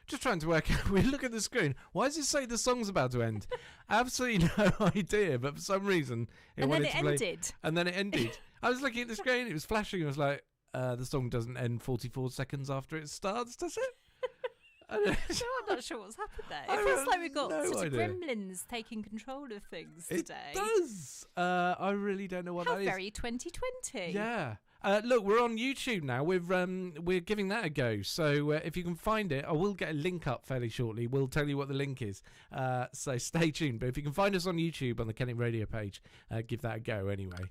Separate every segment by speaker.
Speaker 1: just trying to work out. We look at the screen. Why does it say the song's about to end? Absolutely no idea. But for some reason,
Speaker 2: ended.
Speaker 1: And then it ended. I was looking at the screen. It was flashing. I was like, the song doesn't end 44 seconds after it starts, does it?
Speaker 2: I'm not sure what's happened there. It feels like we've got sort of gremlins taking control of things today.
Speaker 1: It does. I really don't know what that is.
Speaker 2: How very 2020.
Speaker 1: Yeah. Look, we're on YouTube now. We're giving that a go. So if you can find it, I will get a link up fairly shortly. We'll tell you what the link is. So stay tuned. But if you can find us on YouTube on the Kennet Radio page, give that a go anyway.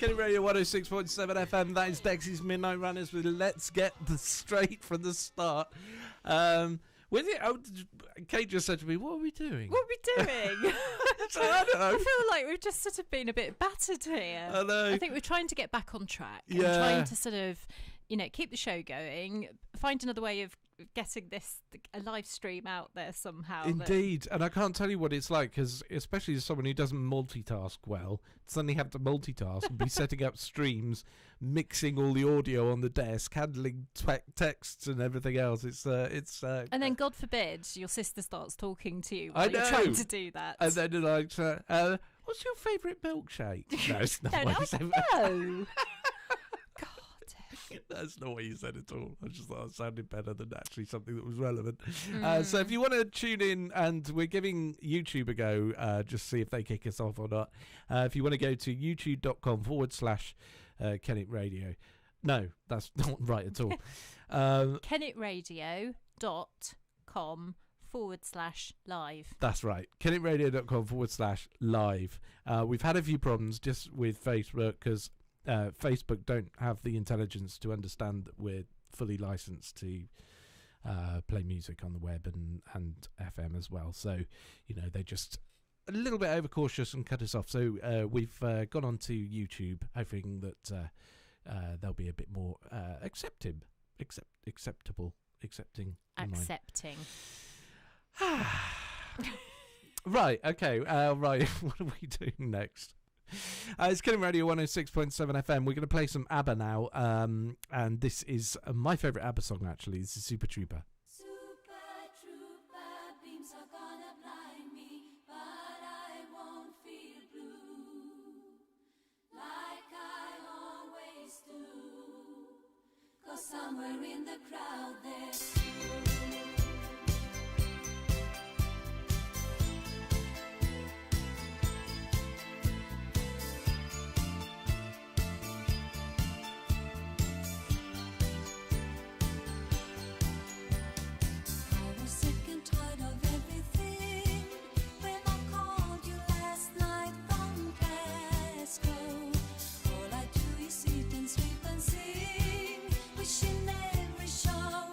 Speaker 1: Kennet Radio 106.7 FM. That is Dexy's Midnight Runners with Let's Get the Straight from the Start. With it, Kate just said to me, "What are we doing?
Speaker 2: What are we doing?"
Speaker 1: So, I don't know.
Speaker 2: I feel like we've just sort of been a bit battered here.
Speaker 1: I know.
Speaker 2: I think we're trying to get back on track.
Speaker 1: Yeah.
Speaker 2: And trying to sort of, keep the show going, find another way of getting a live stream out there somehow.
Speaker 1: Indeed. And I can't tell you what it's like, because especially as someone who doesn't multitask well, suddenly have to multitask and be setting up streams, mixing all the audio on the desk, handling texts and everything else. It's
Speaker 2: and then God forbid your sister starts talking to you
Speaker 1: I
Speaker 2: while
Speaker 1: know.
Speaker 2: you're trying to do that.
Speaker 1: And then like, what's your favourite milkshake? No, it's not.
Speaker 2: No. God.
Speaker 1: That's not what you said at all. I just thought it sounded better than actually something that was relevant. So if you want to tune in, and we're giving YouTube a go, just see if they kick us off or not. If you want to go to youtube.com/Kennet Radio. No, that's not right at all.
Speaker 2: KennetRadio.com/live.
Speaker 1: That's right. KennetRadio.com/live. We've had a few problems just with Facebook because Facebook don't have the intelligence to understand that we're fully licensed to play music on the web and FM as well. So, they're just a little bit overcautious and cut us off. So we've gone on to YouTube, hoping that they'll be a bit more accepting. Right, okay. Right, what are we doing next? It's Kennet Radio 106.7 FM. We're going to play some ABBA now. And this is my favourite ABBA song, actually. This is Super Trooper.
Speaker 3: Super Trooper, beams are gonna blind me, but I won't feel blue like I always do. 'Cause somewhere in the crowd there's you. Wishing every shower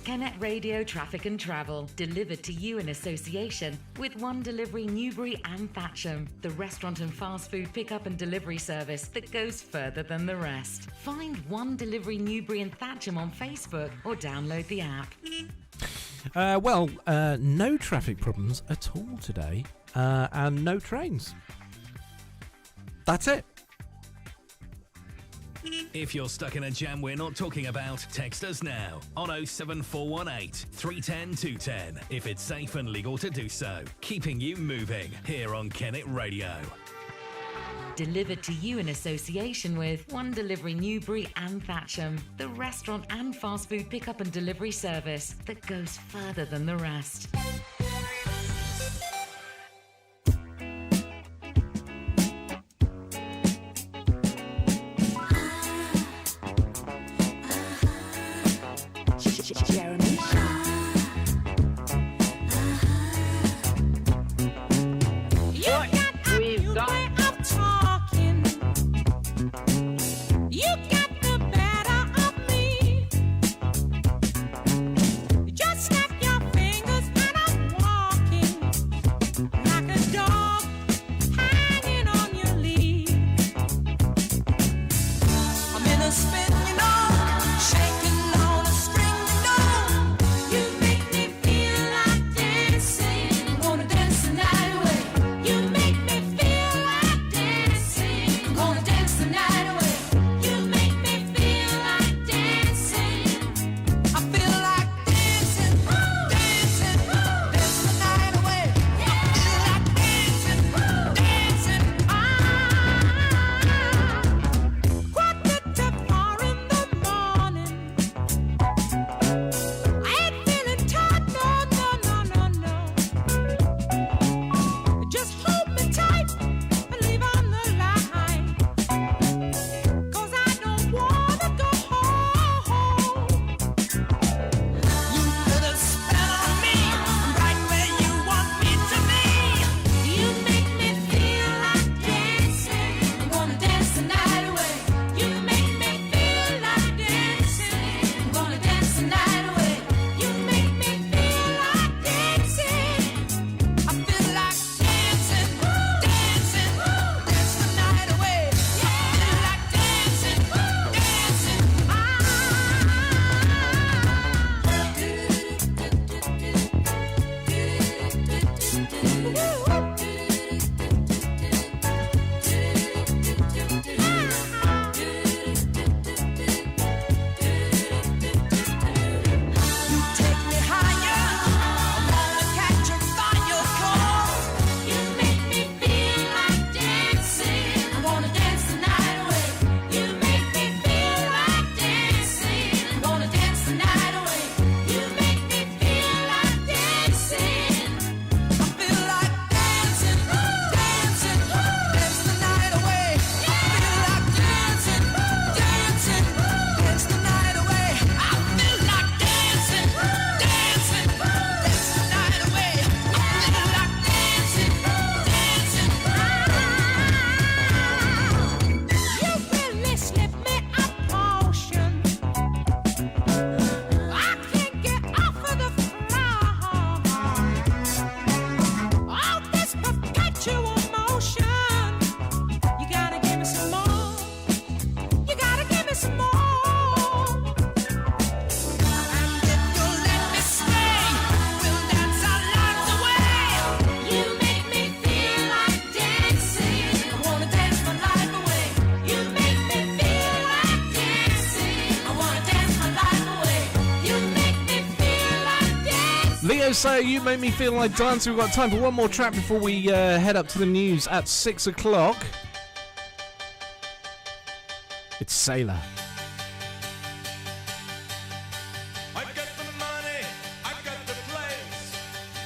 Speaker 4: Kennet Radio Traffic and Travel, delivered to you in association with One Delivery Newbury and Thatcham, the restaurant and fast food pickup and delivery service that goes further than the rest. Find One Delivery Newbury and Thatcham on Facebook or download the app.
Speaker 1: No traffic problems at all today, and no trains. That's it.
Speaker 5: If you're stuck in a jam we're not talking about, text us now on 07418 310 210 if it's safe and legal to do so. Keeping you moving here on Kennet Radio.
Speaker 4: Delivered to you in association with One Delivery Newbury and Thatcham, the restaurant and fast food pickup and delivery service that goes further than the rest. Jeremy Shaw.
Speaker 6: We've got talking. You got the better of me. Just snap your fingers and I'm walking like a dog hanging on your lead. I'm in a spin, you know, shaking on a string, you know. You make me feel like dancing. Wanna dance the night away. You make me feel like dancing. Gonna dance the night away. You make me feel like dancing. I feel like dancing, dancing, dance the night away. I feel like dancing, dancing. Quarter to 4 in the morning. I ain't feeling tight, no. Just hold me tight and leave on the line. 'Cause I don't wanna go home. You put a spell on me, right where you want me to be. You make me feel like dancing. I wanna dance the night away. You make me feel like dancing. I'm gonna dance the night away. You make me feel like dancing. I feel like dancing, dancing, dance the night away. I feel like dancing, dancing. You take me higher. I wanna catch a fire call. You make me feel like dancing. I wanna dance the night away. You make me feel like dancing. I'm gonna dance the night away. You make me feel like dancing. I feel like dancing, dancing, dance the night away. I feel like dancing, dancing, dance the night away. I feel like dancing, dancing, dance the night away. I feel like dancing, dancing. You really slip me a potion. I can't get off of the floor. All this perpetual motion. You gotta give me some more. You gotta give me some more. And if you'll let me stay, we'll dance our lives away. You make me feel like dancing. I wanna dance my life away. You make me feel like dancing. I wanna dance my life away. You make me feel like dancing.
Speaker 1: Leo Sayer, you make me feel like dancing. We've got time for one more track before we head up to the news at 6 o'clock. It's Sailor.
Speaker 7: I got the money, I got the place.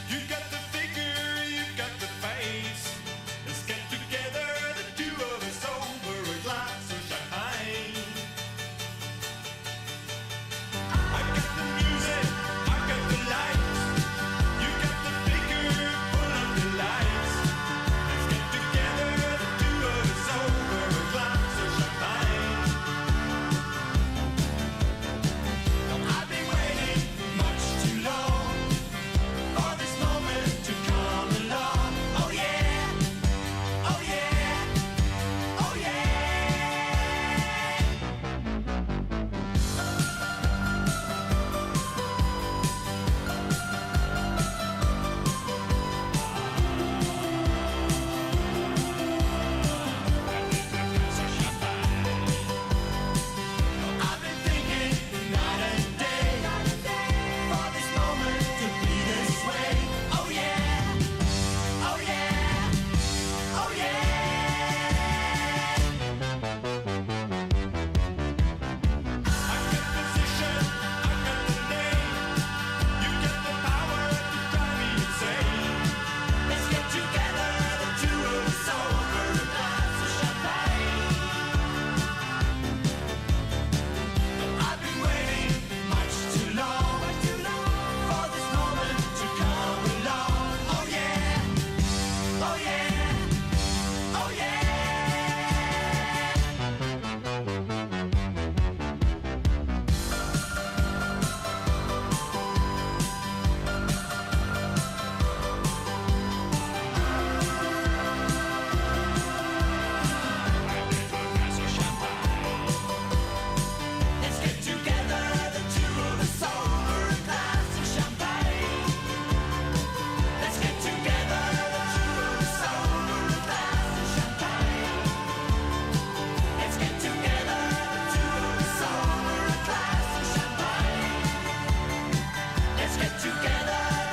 Speaker 7: You got the figure, you got the face. Let's get together, the two of us over a glass of champagne. I got the music, I got the lights. You got the figure, pull up the lights. Let's get together, the two of us over a glass of champagne.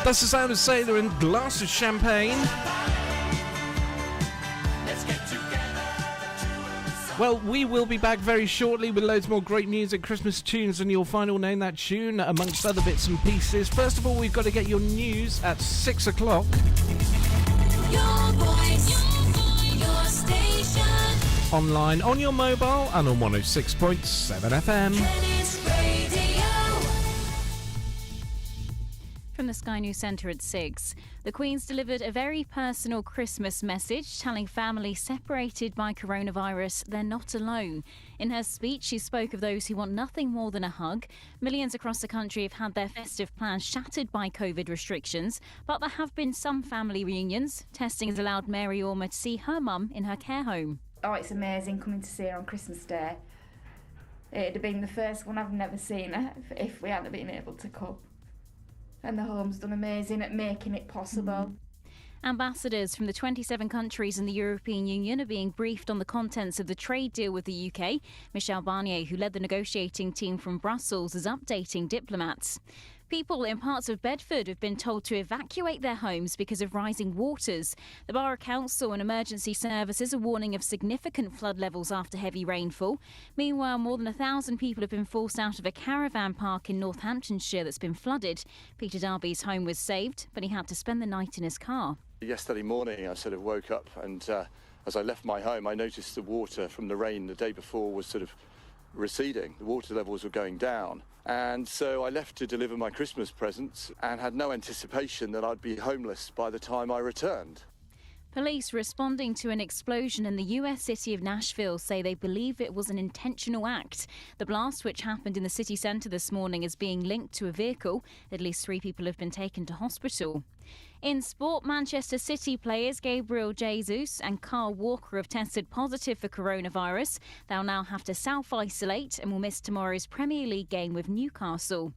Speaker 1: That's the sound of Sailor and Glass of Champagne. Well, we will be back very shortly with loads more great music, Christmas tunes, and your final name that tune, amongst other bits and pieces. First of all, we've got to get your news at 6 o'clock.
Speaker 3: Your voice, your station.
Speaker 1: Online, on your mobile, and on 106.7 FM.
Speaker 3: Tennis Radio.
Speaker 2: From the Sky News Centre at 6, the Queen's delivered a very personal Christmas message telling families separated by coronavirus they're not alone. In her speech, she spoke of those who want nothing more than a hug. Millions across the country have had their festive plans shattered by COVID restrictions, but there have been some family reunions. Testing has allowed Mary Ormer to see her mum in her care home.
Speaker 8: Oh, it's amazing coming to see her on Christmas Day. It'd have been the first one I've never seen her if we hadn't been able to come. And the home's done amazing at making it possible.
Speaker 2: Ambassadors from the 27 countries in the European Union are being briefed on the contents of the trade deal with the UK. Michel Barnier, who led the negotiating team from Brussels, is updating diplomats. People in parts of Bedford have been told to evacuate their homes because of rising waters. The Borough Council and emergency services are warning of significant flood levels after heavy rainfall. Meanwhile, more than 1,000 people have been forced out of a caravan park in Northamptonshire that's been flooded. Peter Darby's home was saved, but he had to spend the night in his car.
Speaker 9: Yesterday morning I sort of woke up and as I left my home I noticed the water from the rain the day before was sort of receding. The water levels were going down, and so I left to deliver my Christmas presents and had no anticipation that I'd be homeless by the time I returned.
Speaker 2: Police responding to an explosion in the US city of Nashville say they believe it was an intentional act. The blast, which happened in the city centre this morning, is being linked to a vehicle. At least 3 people have been taken to hospital. In sport, Manchester City players Gabriel Jesus and Carl Walker have tested positive for coronavirus. They'll now have to self-isolate and will miss tomorrow's Premier League game with Newcastle.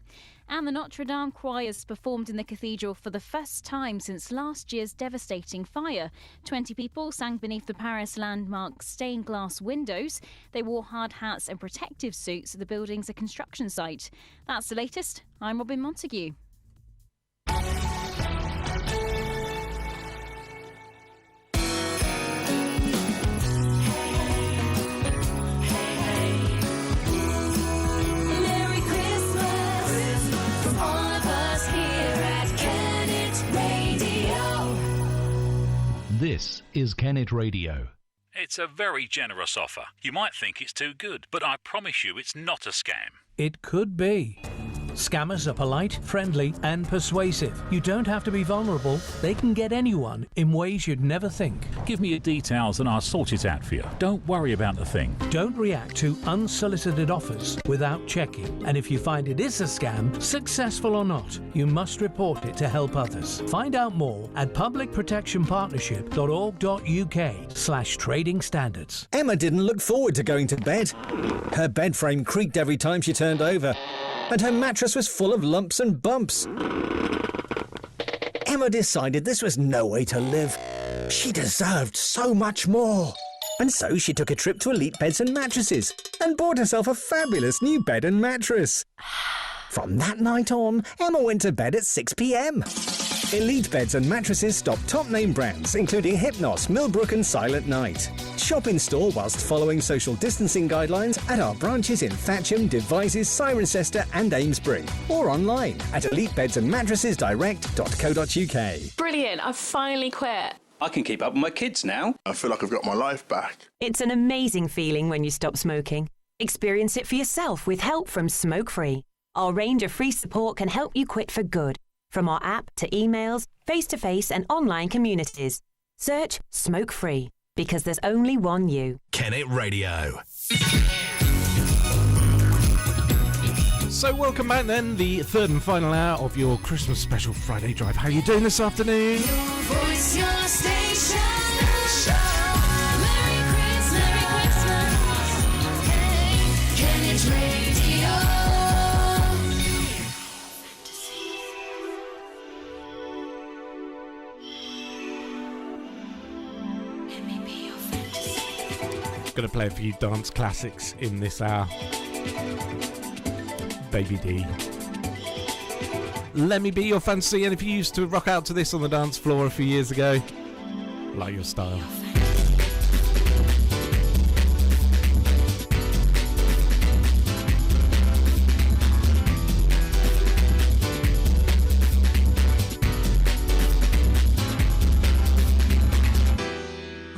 Speaker 2: And the Notre Dame choirs performed in the cathedral for the first time since last year's devastating fire. 20 people sang beneath the Paris landmark stained glass windows. They wore hard hats and protective suits at the building's a construction site. That's the latest. I'm Robin Montague.
Speaker 3: Merry Christmas from all of us here at Kennet Radio.
Speaker 10: This is Kennet Radio.
Speaker 11: It's a very generous offer. You might think it's too good, but I promise you it's not a scam.
Speaker 12: It could be. Scammers are polite, friendly, and persuasive. You don't have to be vulnerable. They can get anyone in ways you'd never think.
Speaker 11: Give me your details and I'll sort it out for you. Don't worry about the thing.
Speaker 12: Don't react to unsolicited offers without checking. And if you find it is a scam, successful or not, you must report it to help others. Find out more at publicprotectionpartnership.org.uk/trading standards.
Speaker 13: Emma didn't look forward to going to bed. Her bed frame creaked every time she turned over, and her mattress was full of lumps and bumps. Emma decided this was no way to live. She deserved so much more. And so she took a trip to Elite Beds and Mattresses and bought herself a fabulous new bed and mattress. From that night on, Emma went to bed at 6 p.m. Elite Beds and Mattresses stock top name brands including Hypnos, Millbrook and Silent Night. Shop in store whilst following social distancing guidelines at our branches in Thatcham, Devizes, Cirencester and Amesbury, or online at elitebedsandmattresesdirect.co.uk.
Speaker 14: Brilliant, I've finally quit.
Speaker 15: I can keep up with my kids now. I feel like I've got my life back.
Speaker 16: It's an amazing feeling when you stop smoking. Experience it for yourself with help from Smoke Free. Our range of free support can help you quit for good. From our app to emails, face-to-face and online communities. Search Smoke Free, because there's only one you.
Speaker 5: Kennet Radio.
Speaker 1: So welcome back then, the third and final hour of your Christmas special Friday drive. How are you doing this afternoon?
Speaker 3: Your voice, your station. Merry Christmas. Kennet Radio. Let me be your fantasy.
Speaker 1: Going to play a few dance classics in this hour. Baby D. Let Me Be Your Fantasy. And if you used to rock out to this on the dance floor a few years ago, like your style.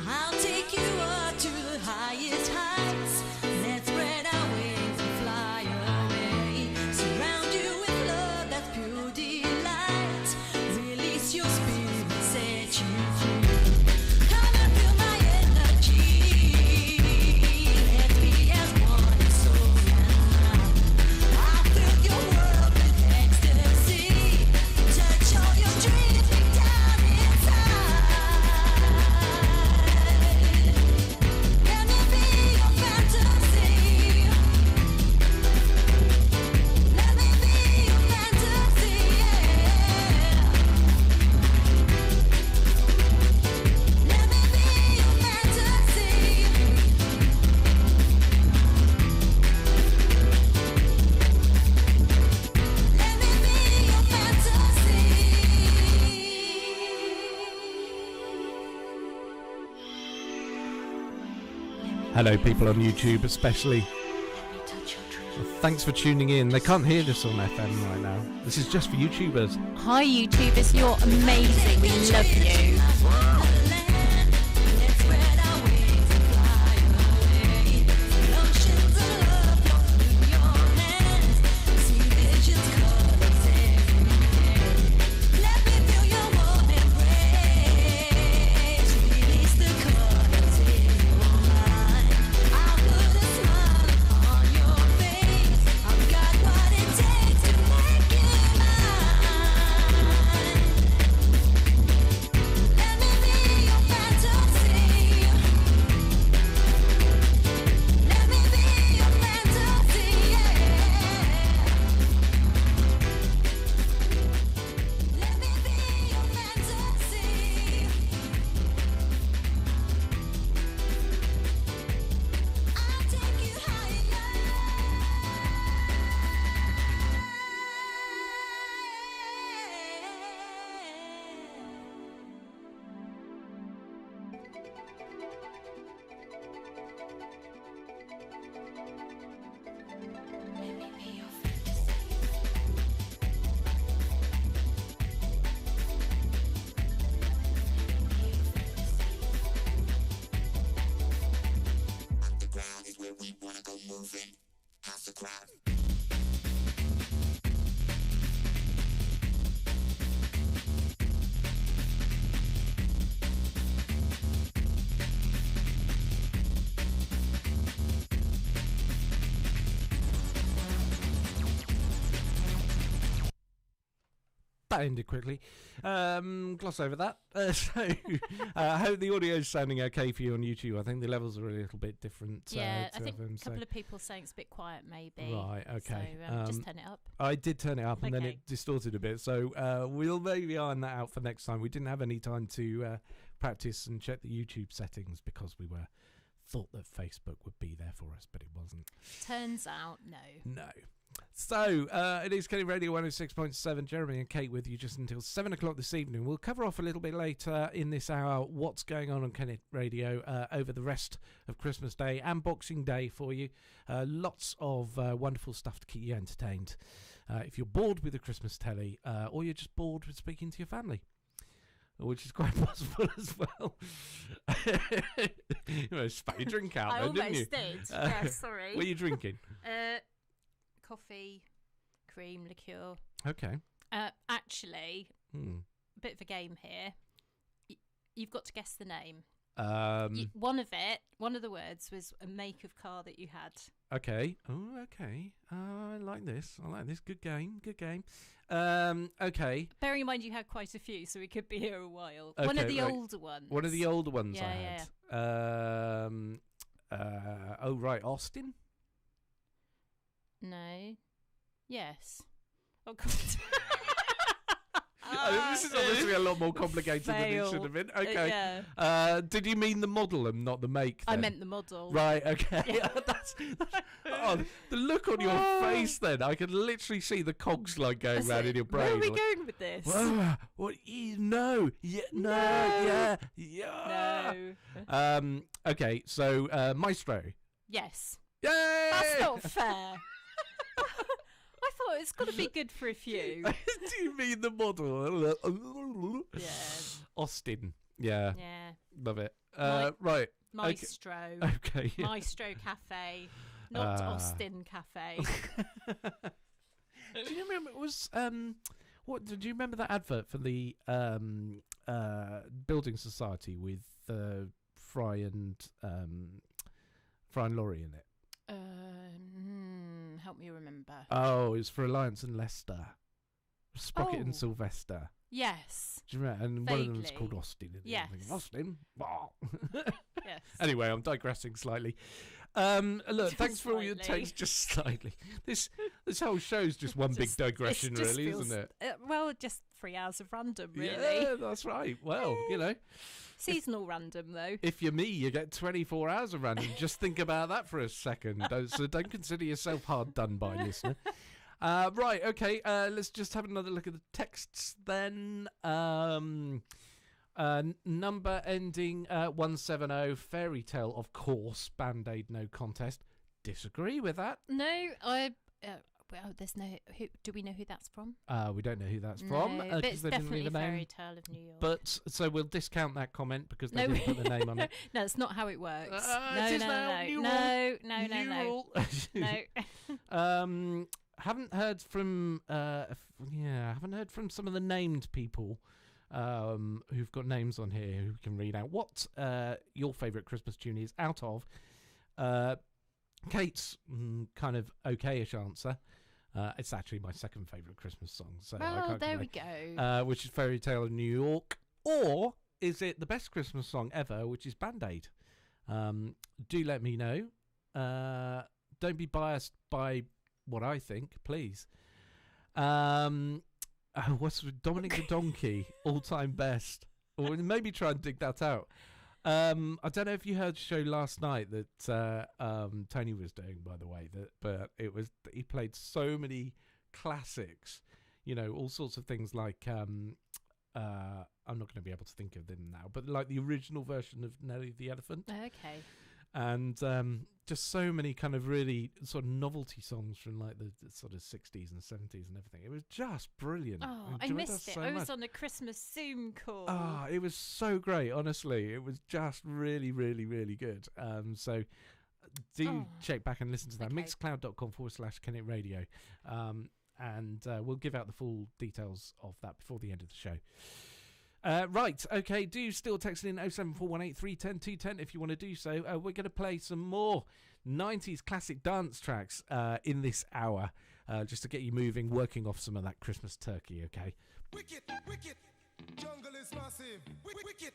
Speaker 3: I'll take you up to the highest heights. Let's spread our wings and fly away. Surround you with love that's pure delight. Release your spirit, set you free. Come and feel my energy. Let's be as one in soul and mind. I'll fill your world with ecstasy. Touch all your dreams deep down inside. Let me be your fantasy. Let me be your fantasy, yeah. Let me be your fantasy. Let me be your fantasy.
Speaker 1: Hello, people on YouTube, especially. Well, thanks for tuning in. They can't hear this on FM right now. This is just for YouTubers.
Speaker 2: Hi, YouTubers. You're amazing. We love you.
Speaker 3: Let's spread our wings and fly away. Oceans of love flow through your hands. See visions, colors every day. Let me feel your warm embrace. Release the colors in your mind. I'll put a smile upon your face. I've got what it takes to make you mine. Let me be your fantasy. Let me be your fantasy, yeah. Let me be your fantasy. I'll take you higher. Let me be your fantasy.
Speaker 17: Underground is where we wanna go moving. House the crowd.
Speaker 1: That ended quickly. Gloss over that. I hope the audio is sounding okay for you on YouTube. I think the levels are a little bit different.
Speaker 2: Yeah,
Speaker 1: to
Speaker 2: I think
Speaker 1: them,
Speaker 2: a couple of people saying it's a bit quiet, maybe.
Speaker 1: Right, okay.
Speaker 2: So just turn it up.
Speaker 1: I did turn it up and then
Speaker 2: Okay.
Speaker 1: it distorted a bit. So we'll maybe iron that out for next time. We didn't have any time to practice and check the YouTube settings because we thought that Facebook would be there for us, but it wasn't.
Speaker 2: Turns out, no.
Speaker 1: No. So, it is Kenny Radio 106.7. Jeremy and Kate with you just until 7 o'clock this evening. We'll cover off a little bit later in this hour what's going on Kenny Radio over the rest of Christmas Day and Boxing Day for you. Lots of wonderful stuff to keep you entertained. If you're bored with the Christmas telly or you're just bored with speaking to your family, which is quite possible as well. You spat your drink out
Speaker 2: I
Speaker 1: then, didn't you?
Speaker 2: almost did. Yeah, sorry.
Speaker 1: What are you drinking?
Speaker 2: Coffee, cream, liqueur.
Speaker 1: Okay.
Speaker 2: Actually, a bit of a game here. You've got to guess the name. One of the words was a make of car that you had.
Speaker 1: Okay. Oh, okay. I like this. Good game. Okay.
Speaker 2: Bearing in mind you had quite a few, so we could be here a while.
Speaker 1: Okay,
Speaker 2: One of the
Speaker 1: right.
Speaker 2: older ones.
Speaker 1: One of the older ones
Speaker 2: Yeah,
Speaker 1: I had. Oh, right. Austin?
Speaker 2: No. Yes. Oh, God.
Speaker 1: This is obviously a lot more complicated than it
Speaker 18: Fail.
Speaker 1: should have been. Okay.
Speaker 18: Yeah.
Speaker 1: Did you mean the model and not the make?
Speaker 18: I
Speaker 1: then?
Speaker 18: meant the model.
Speaker 1: Right, okay. Oh, the look on your face then. I can literally see the cogs like going round in your brain.
Speaker 18: Where are we
Speaker 1: like,
Speaker 18: going with this?
Speaker 1: What? No. Yeah. No. Yeah.
Speaker 18: No.
Speaker 1: Okay. So, Maestro.
Speaker 18: Yes.
Speaker 1: Yay!
Speaker 18: That's not fair. I thought it's got to be good for a few.
Speaker 1: Do you mean the model?
Speaker 18: Yeah.
Speaker 1: Austin. Yeah.
Speaker 18: Yeah.
Speaker 1: Love it. Right.
Speaker 18: Maestro.
Speaker 1: Okay. Yeah.
Speaker 18: Maestro Cafe, not Austin Cafe.
Speaker 1: Do you remember it was what? Do you remember that advert for the building society with Fry and Laurie in it?
Speaker 18: Help me remember.
Speaker 1: Oh, it was for Alliance and Leicester. Sprocket and
Speaker 18: Oh.
Speaker 1: Sylvester.
Speaker 18: Yes.
Speaker 1: Do you remember? And one of them was
Speaker 18: Vaguely.
Speaker 1: called Austin. And
Speaker 18: Yes.
Speaker 1: I'm thinking, Austin? Wow.
Speaker 18: Yes.
Speaker 1: Anyway, I'm digressing slightly. Look,
Speaker 18: Just
Speaker 1: thanks for all your
Speaker 18: slightly.
Speaker 1: takes. Just slightly. This whole show's just one big digression,
Speaker 18: it just
Speaker 1: really,
Speaker 18: feels-
Speaker 1: isn't it?
Speaker 18: Well, just 3 hours of random, really.
Speaker 1: Yeah, that's right. Well, you know,
Speaker 18: Seasonal random, though.
Speaker 1: if you're me, you get 24 hours of random. Just think about that for a second. So don't consider yourself hard done by, listener. Right, okay, let's just have another look at the texts then. Number ending 170, Fairy Tale, of course, Band-Aid, no contest. Disagree with that.
Speaker 18: No, well, there's no. Do we know who that's from?
Speaker 1: We don't know who that's from.
Speaker 18: No, but
Speaker 1: 'cause
Speaker 18: it's
Speaker 1: they didn't
Speaker 18: definitely
Speaker 1: leave a name.
Speaker 18: Fairy Tale of New York.
Speaker 1: But, so we'll discount that comment because they
Speaker 18: No,
Speaker 1: didn't put the name on it.
Speaker 18: No, that's not how it works.
Speaker 1: It is now. New
Speaker 18: no,
Speaker 1: rule.
Speaker 18: no, no,
Speaker 1: New
Speaker 18: no,
Speaker 1: rule.
Speaker 18: no.
Speaker 1: Haven't heard from haven't heard from some of the named people who've got names on here who can read out what your favourite Christmas tune is out of. Kate's kind of okayish answer. It's actually my second favourite Christmas song, so I
Speaker 18: Well,
Speaker 1: can't
Speaker 18: there we
Speaker 1: complain.
Speaker 18: go.
Speaker 1: Which is Fairy Tale of New York, or is it the best Christmas song ever, which is Band-Aid? Do let me know. Don't be biased by what I think, please. What's Dominic the Donkey, all-time best? Or maybe try and dig that out. I don't know if you heard the show last night that Tony was doing, by the way, but he played so many classics, you know, all sorts of things like I'm not going to be able to think of them now, but like the original version of Nelly the Elephant.
Speaker 18: Okay.
Speaker 1: And just so many kind of really sort of novelty songs from like the sort of 60s and 70s and everything. It was just brilliant.
Speaker 18: Oh, I
Speaker 1: enjoyed
Speaker 18: missed
Speaker 1: that
Speaker 18: it.
Speaker 1: so
Speaker 18: I was
Speaker 1: much.
Speaker 18: on a Christmas Zoom call.
Speaker 1: Ah, it was so great, honestly. It was just really, really, really good. So do check back and listen to that.
Speaker 18: Okay.
Speaker 1: Mixcloud.com/Kennet Radio. And we'll give out the full details of that before the end of the show. Right, okay, do still text in 07418 310 210 if you want to do so. We're going to play some more 90s classic dance tracks in this hour, just to get you moving, working off some of that Christmas turkey, okay?
Speaker 19: Wicked, jungle is massive. Wicked,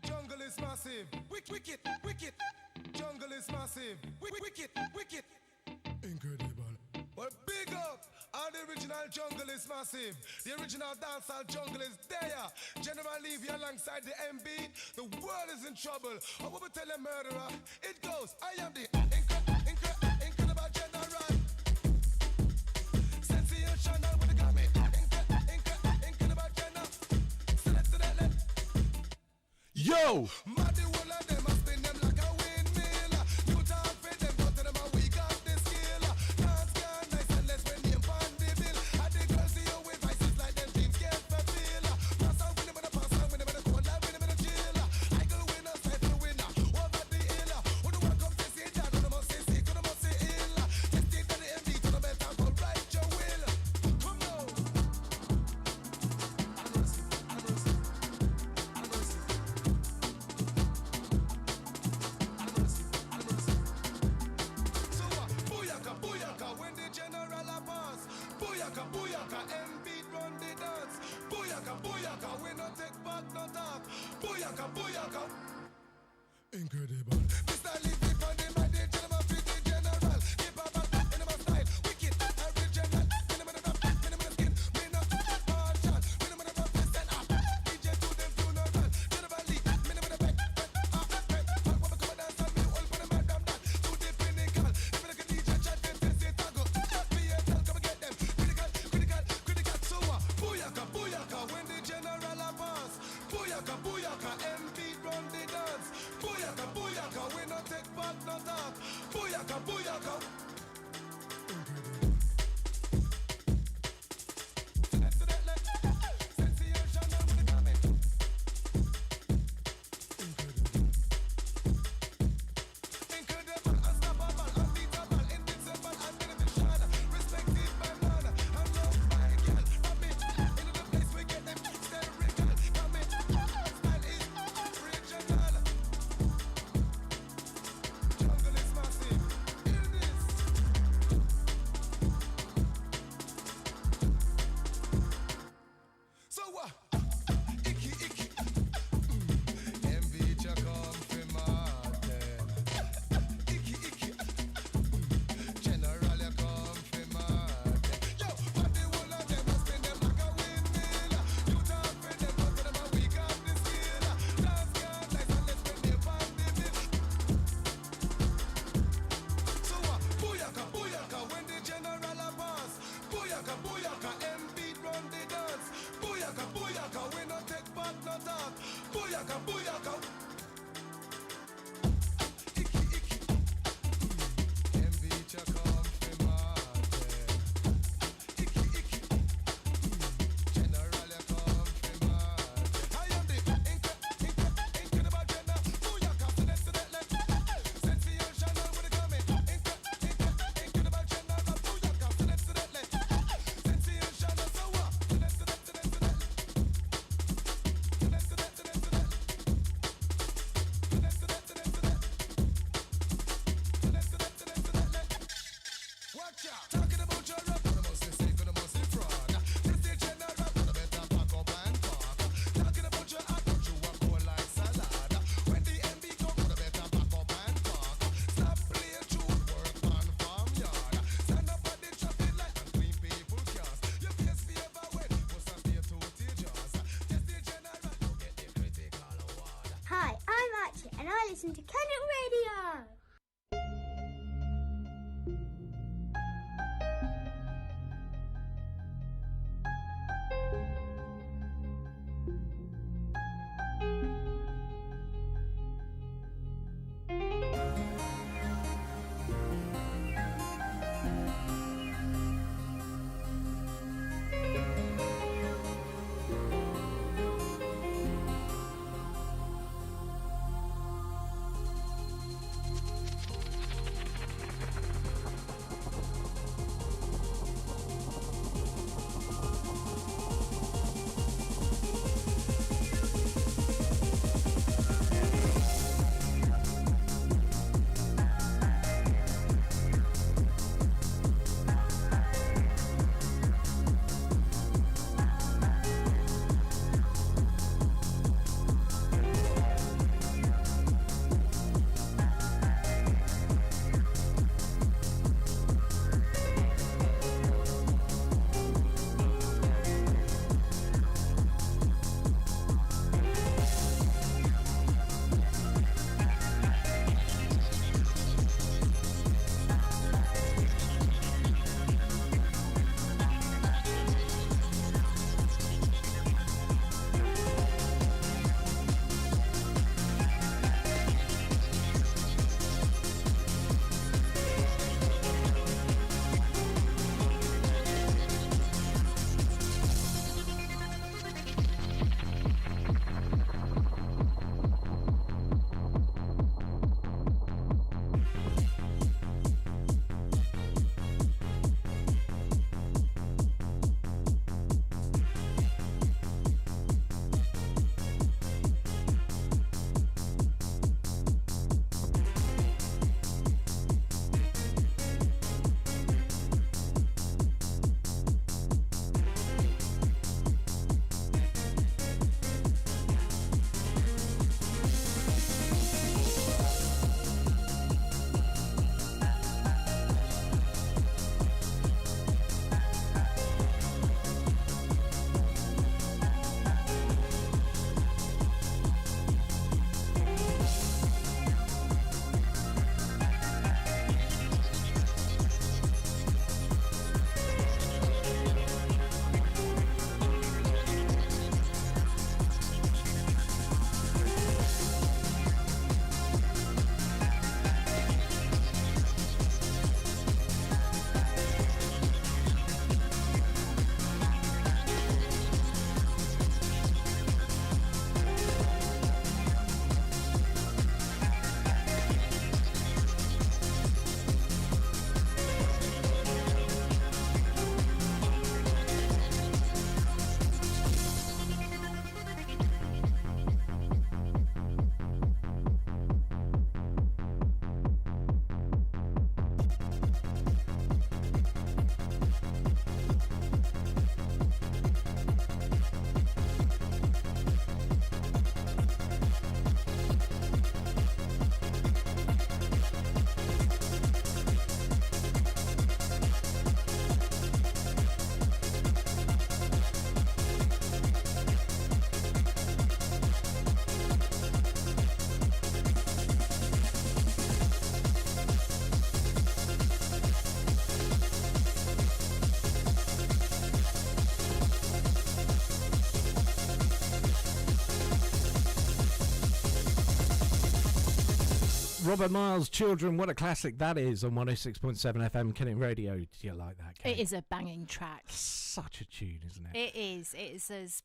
Speaker 19: jungle is massive. Wicked, jungle is massive. Wicked, incredible. Well, big up! And the original jungle is massive. The original dancehall jungle is there. General Levy alongside the MB. The world is in trouble. I will tell a murderer. It goes. I am the incredible general. Sensational with the gummy. Incredible general. Select to that left.
Speaker 1: Yo!
Speaker 19: Maddy will of them, I spin them like a windmill. You talk for them, but to them a weak off the skill. Dance girl, nice and less when they on the bill. And the girls see you with vices like them dreams get fulfilled. Pass out with them in the pass out with them in the cold life with them in the chill. I go winner, side to winner, over the hill. Who the one come to see that, who the must say sick, who the must say ill. Just take to the MD, to the better, go right your will. Come now. So booyaka, booyaka, when the general a pass. Booyaka, booyaka, MB run the dance. Booyaka, booyaka, we no take back no talk. Booyaka, booyaka. Incredible. Mr. Levy on the man, the gentleman fit the general. Keep a back in my style. Wicked, original. Minimum of the skin. Me no partial. Booyaka, booyaka, MB run the dance. Booyaka, booyaka, we no take back no talk. Booyaka, booyaka.
Speaker 20: Hi, I'm Archie and I listen to Kennet Radio.
Speaker 1: Robert Miles, Children, what a classic that is on 106.7 FM Kennet Radio. Do you like that, Kate?
Speaker 18: It is a banging track.
Speaker 1: Such a tune, isn't it?
Speaker 18: It is. It is as...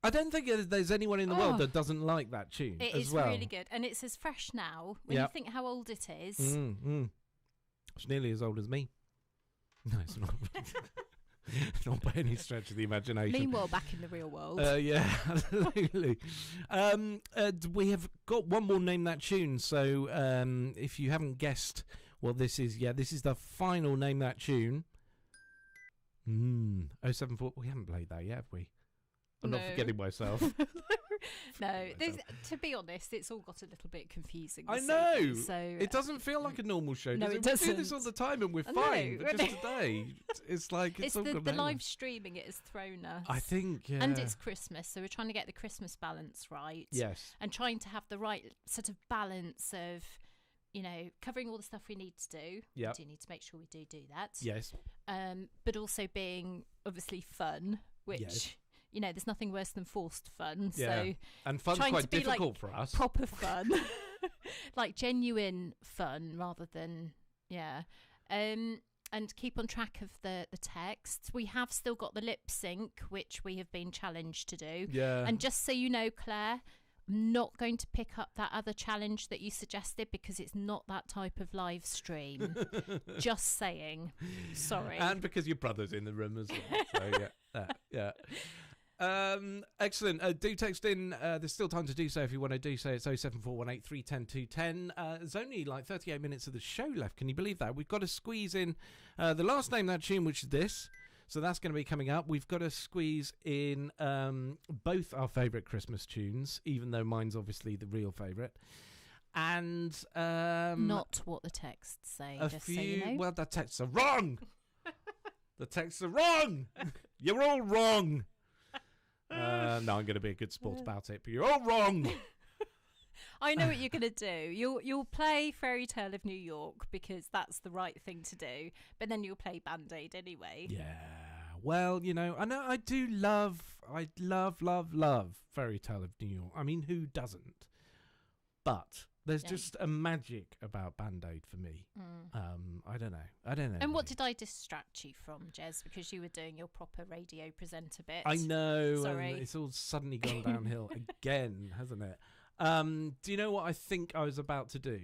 Speaker 1: I don't think there's anyone in the world that doesn't like that tune
Speaker 18: It
Speaker 1: as
Speaker 18: is
Speaker 1: well.
Speaker 18: really good. And it's as fresh now. When you think how old it is.
Speaker 1: It's nearly as old as me. No, it's not. Not by any stretch of the imagination.
Speaker 18: Meanwhile, back in the real world.
Speaker 1: Yeah, absolutely. We have got one more Name That Tune. So if you haven't guessed what this is, this is the final Name That Tune. 074. We haven't played that yet, have we? I'm not forgetting myself.
Speaker 18: No, to be honest, it's all got a little bit confusing.
Speaker 1: I know.
Speaker 18: evening, so
Speaker 1: it doesn't feel like a normal show.
Speaker 18: No,
Speaker 1: does
Speaker 18: it
Speaker 1: We do this
Speaker 18: doesn't.
Speaker 1: all the time and we're
Speaker 18: I
Speaker 1: fine.
Speaker 18: know.
Speaker 1: But just today, it's like it's all
Speaker 18: the
Speaker 1: gone over.
Speaker 18: live streaming it has thrown us.
Speaker 1: I think, yeah.
Speaker 18: And it's Christmas, so we're trying to get the Christmas balance right.
Speaker 1: Yes.
Speaker 18: And trying to have the right sort of balance of, covering all the stuff we need to do.
Speaker 1: Yep.
Speaker 18: We do need to make sure we do that.
Speaker 1: Yes.
Speaker 18: But also being obviously fun, which.
Speaker 1: Yes.
Speaker 18: There's nothing worse than forced fun.
Speaker 1: Yeah.
Speaker 18: So
Speaker 1: And fun's
Speaker 18: trying
Speaker 1: quite
Speaker 18: to be
Speaker 1: difficult
Speaker 18: like
Speaker 1: for us.
Speaker 18: Proper fun, like genuine fun, rather than and keep on track of the texts. We have still got the lip sync, which we have been challenged to do.
Speaker 1: Yeah.
Speaker 18: And just so you know, Claire, I'm not going to pick up that other challenge that you suggested because it's not that type of live stream. Just saying. Sorry.
Speaker 1: And because your brother's in the room as well. So yeah. Excellent. Do text in. There's still time to do so if you want to do so. It's 07418 310 210. There's only like 38 minutes of the show left. Can you believe that? We've got to squeeze in the last Name That Tune, which is this. So that's going to be coming up. We've got to squeeze in both our favourite Christmas tunes, even though mine's obviously the real favourite. And
Speaker 18: not what the texts say.
Speaker 1: A
Speaker 18: just
Speaker 1: few.
Speaker 18: So you know.
Speaker 1: Well, the texts are wrong. The texts are wrong. You're all wrong. No, I'm going to be a good sport about it, but you're all wrong.
Speaker 18: I know what you're going to do. You'll play Fairy Tale of New York because that's the right thing to do, but then you'll play Band-Aid anyway.
Speaker 1: Yeah. Well, I know I do love Fairy Tale of New York. I mean, who doesn't? But there's just a magic about Band-Aid for me. I don't know.
Speaker 18: And what did I distract you from, Jez? Because you were doing your proper radio presenter bit.
Speaker 1: I know.
Speaker 18: Sorry.
Speaker 1: It's all suddenly gone downhill again, hasn't it? Do you know what I think I was about to do?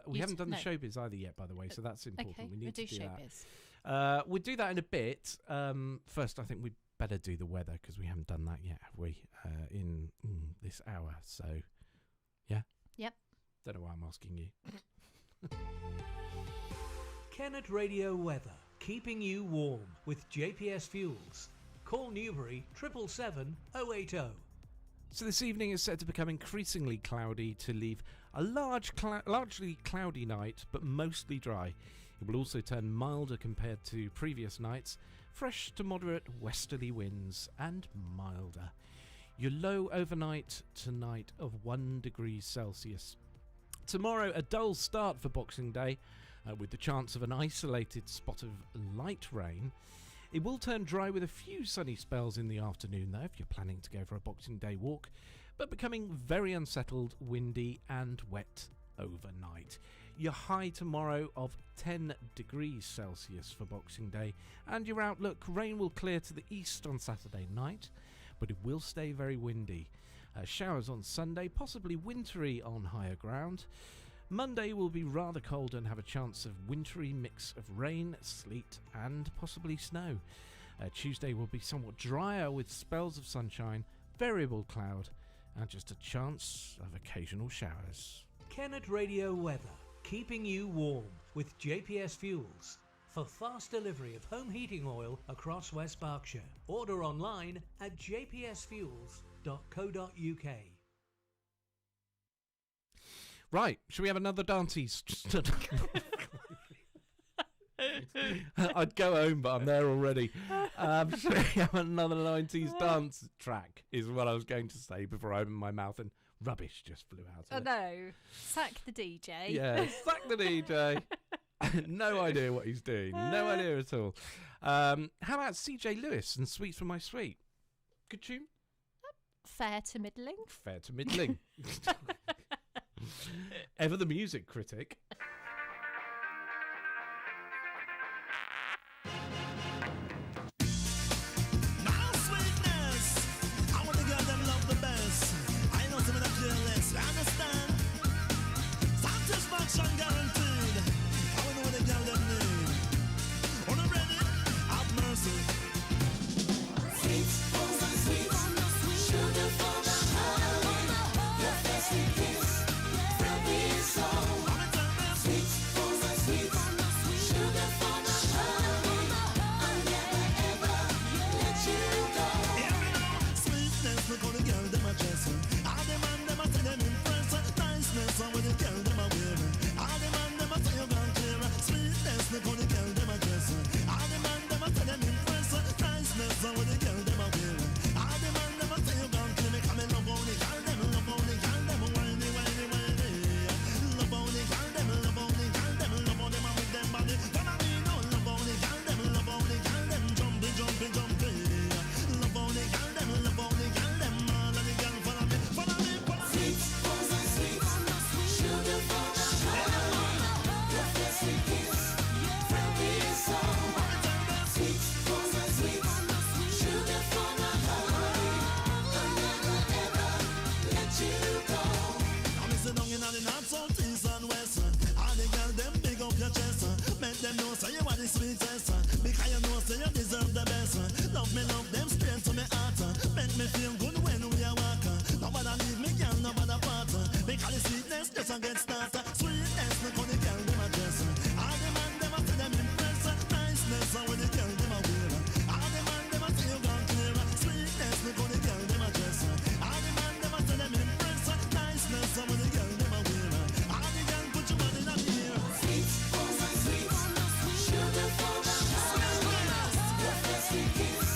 Speaker 1: We haven't done the showbiz either yet, by the way, so that's important.
Speaker 18: Okay,
Speaker 1: we need
Speaker 18: we'll
Speaker 1: to do
Speaker 18: showbiz.
Speaker 1: that. We'll do that in a bit. First, I think we'd better do the weather because we haven't done that yet, have we? In this hour, so yeah.
Speaker 18: Yep.
Speaker 1: Don't know why I'm asking you.
Speaker 12: Kennet Radio weather, keeping you warm with JPS Fuels. Call Newbury 777 080.
Speaker 1: So this evening is set to become increasingly cloudy to leave a largely cloudy night, but mostly dry. It will also turn milder compared to previous nights, fresh to moderate westerly winds and milder. Your low overnight tonight of 1 degree Celsius. Tomorrow, a dull start for Boxing Day, with the chance of an isolated spot of light rain. It will turn dry with a few sunny spells in the afternoon, though, if you're planning to go for a Boxing Day walk, but becoming very unsettled, windy and wet overnight. Your high tomorrow of 10 degrees Celsius for Boxing Day, and your outlook, rain will clear to the east on Saturday night, but it will stay very windy. Showers on Sunday, possibly wintry on higher ground. Monday will be rather cold and have a chance of wintry mix of rain, sleet and possibly snow. Tuesday will be somewhat drier with spells of sunshine, variable cloud and just a chance of occasional showers.
Speaker 12: Kennet Radio weather, keeping you warm with JPS Fuels. For fast delivery of home heating oil across West Berkshire. Order online at jpsfuels.co.uk.
Speaker 1: Right, should we have another dances? I'd go home, but I'm there already. Should we have another 90s dance track, is what I was going to say before I opened my mouth and rubbish just flew out of it.
Speaker 18: No. Sack the DJ.
Speaker 1: Yeah, sack the DJ. No idea what he's doing. No idea at all. How about CJ Lewis and Sweet for My Sweet? Good tune?
Speaker 18: Fair to middling.
Speaker 1: Fair to middling. Ever the music critic.
Speaker 19: Now sweetness, I want the girl them love the best. I know some of them fearless, you understand? Satisfaction guaranteed. I want to know what the girl them need. On the ready, have mercy.
Speaker 3: Sweet, oh my sweet, sugar for my heart. Your first kiss from me soul. Sweet, oh my sweet, sugar for my heart. I'll never ever let you go.
Speaker 19: Sweetness, look how the girl them a dress. All the man them a say them impress. Niceness, how the girl them a wear. All the man them a say you gone clear. Sweetness, look how the girl them a dress. All the man them a say them impress. Niceness, how the girl them a wear. All the man them a say you gone clear. Me come in love only girl them, love only girl them, whiny, whiny, whiny. Love only girl them, love only girl them, love only man with them body. Follow me now, love only girl them, love only girl them, jumpy, jumpy, jumpy. Love only girl them, love only girl them, all of the girl follow me, follow me, follow me.
Speaker 3: Sweet, oh my sweet, sugar for my heart. Your first kiss from me soul. Sweet, oh my sweet, sugar for my heart. I'll never ever let you go.
Speaker 19: I'm sitting down in the north, south, east and west. All the girl them big up your chest. Make them know say you are the sweetest. Because you know say you deserve the best. Love me, love them straight to me heart. Make me feel good when we are walking. Nobody leave me, girl, nobody part. Because the sweetness just a get started. Sweetness, look how the girl them a dress. All the man them a say them impress. Niceness, how the girl them a wear. All the man them a say you gone clear. Sweetness, look how the girl them a dress. All the man them a say them impress. Niceness, how the girl them a wear. All the girl put your body in the air.
Speaker 3: Sweet, oh my sweet, sugar for my heart. Your first kiss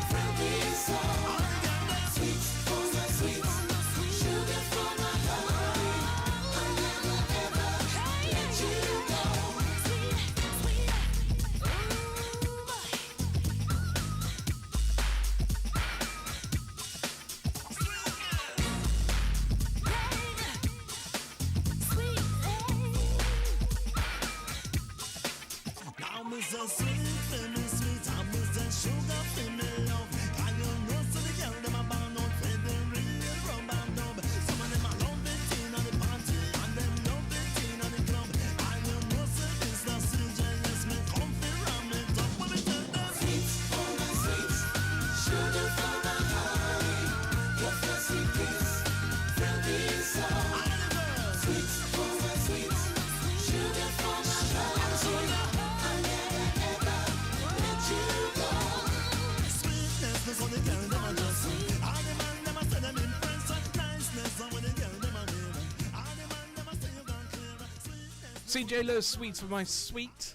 Speaker 3: from me soul. Sweet, oh my sweet, sugar for my heart. I'll never ever let you go.
Speaker 19: Now me so sweet, baby sweet. I'm Mr. Sugar for me love. And you know so the girl them a born out for the real rub and dub. Some of them a love it in on the party, and them love it in on the club. And you know so this the CJ, yes me come fi ram it up. When me tell them
Speaker 3: Sweet, oh my sweet, sugar for my heart. Your first kiss from me soul. Sweet, oh my sweet, sugar for my heart. I'll never ever let you go.
Speaker 19: sweetness, this how the girl them a dress. All the man them a say them impress. Niceness, how the girl them a wear. All the man them a say you gone clear.
Speaker 1: CJ Lewis, Sweets for My Sweet.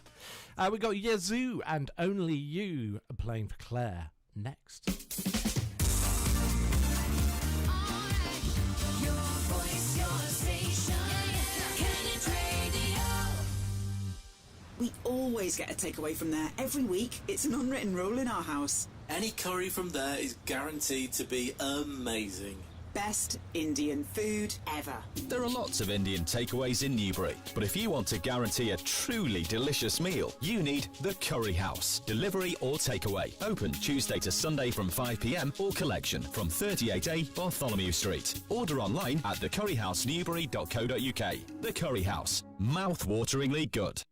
Speaker 1: We got Yazoo and Only You playing for Claire next.
Speaker 3: Your voice, your station. Kennet Radio.
Speaker 21: We always get a takeaway from there. Every week, it's an unwritten rule in our house.
Speaker 22: Any curry from there is guaranteed to be amazing.
Speaker 21: Best Indian food ever.
Speaker 23: There are lots of Indian takeaways in Newbury, but if you want to guarantee a truly delicious meal, you need the Curry House. Delivery or takeaway. Open Tuesday to Sunday from 5 p.m. or collection from 38A Bartholomew Street. Order online at thecurryhousenewbury.co.uk. The Curry House. Mouth-wateringly good.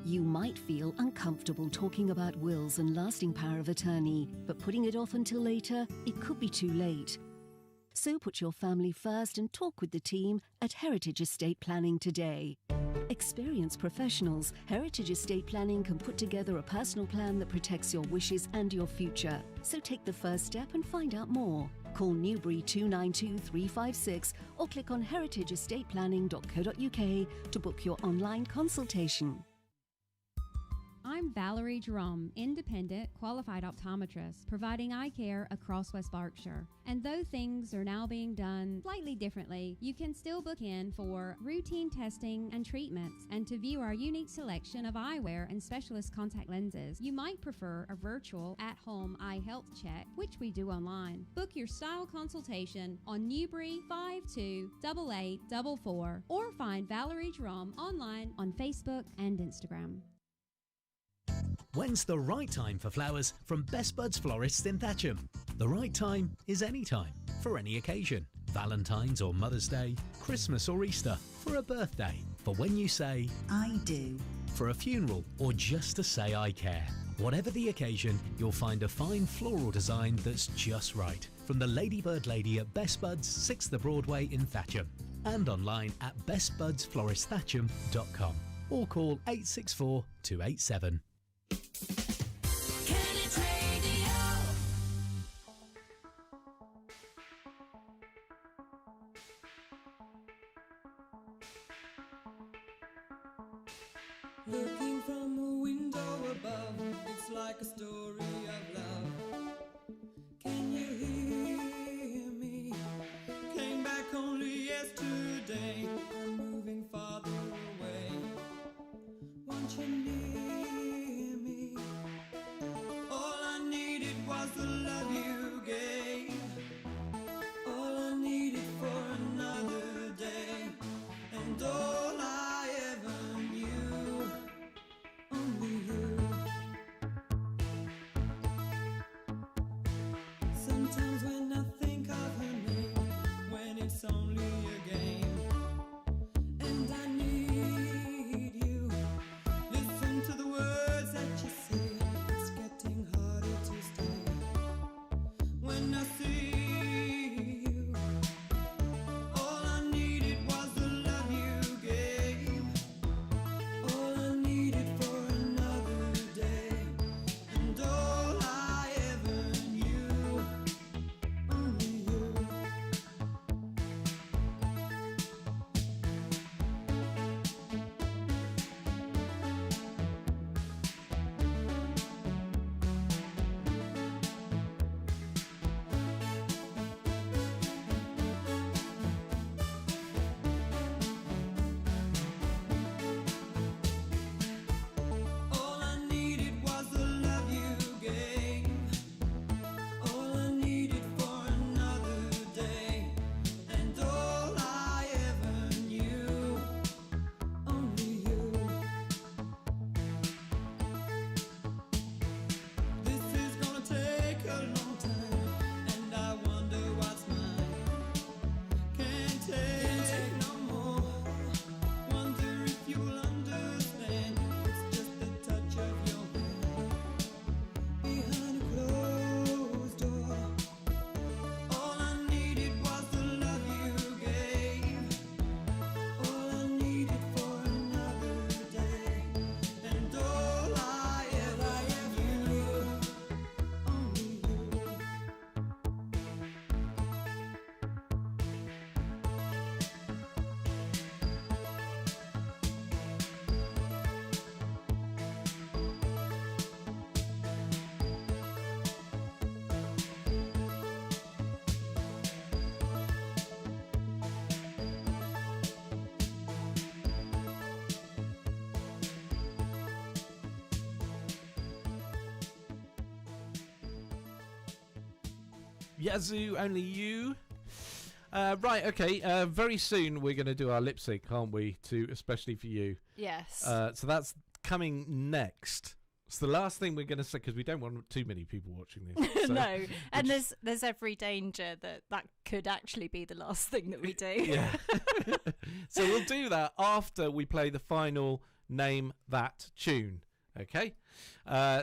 Speaker 24: You might feel uncomfortable talking about wills and lasting power of attorney, but putting it off until later, it could be too late. So put your family first and talk with the team at Heritage Estate Planning today. Experienced professionals, Heritage Estate Planning can put together a personal plan that protects your wishes and your future. So take the first step and find out more. Call Newbury 292 356 or click on heritageestateplanning.co.uk to book your online consultation.
Speaker 4: I'm Valerie Jerome, independent qualified optometrist, providing eye care across West Berkshire. And though things are now being done slightly differently, you can still book in for routine testing and treatments and to view our unique selection of eyewear and specialist contact lenses. You might prefer a virtual at-home eye health check, which we do online. Book your style consultation on Newbury 528844 or find Valerie Jerome online on Facebook and Instagram.
Speaker 6: When's the right time for flowers from Best Buds Florists in Thatcham? The right time is any time, for any occasion. Valentine's or Mother's Day, Christmas or Easter, for a birthday, for when you say, I do, for a funeral or just to say I care. Whatever the occasion, you'll find a fine floral design that's just right. From the Ladybird Lady at Best Buds, 6th Broadway in Thatcham. And online at bestbudsfloristhatcham.com or call 864 287.
Speaker 3: Kennet Radio.
Speaker 7: Looking from a window above, it's like a story of love. Can you hear me? Came back only yesterday. I'm moving farther away. Want you near me? All I needed was the love you gave. All I needed for another day. And all I ever knew, only you. Sometimes when I think of her name, when it's only a game, and I need you. Listen to the words that you say, it's getting harder to stay. When I see you, all I needed was the love you gave. All I needed for another day, and all I ever knew, only you. All I needed was the love you gave. All I needed for another day, and all I ever knew, only you. This is gonna take a long time, and I wonder what's mine. Can't take no more. Wonder if you'll understand. It's just the touch of your hand behind a closed door. All I needed was the love you gave. All I needed for another day, and all I ever knew, only you.
Speaker 1: Yazoo, only you. Right, okay. Very soon we're going to do our lip sync, aren't we? To especially for you.
Speaker 18: Yes.
Speaker 1: So that's coming next. It's the last thing we're going to say because we don't want too many people watching this. So
Speaker 18: No, and there's every danger that could actually be the last thing that we do.
Speaker 1: Yeah. So we'll do that after we play the final Name That Tune. Okay.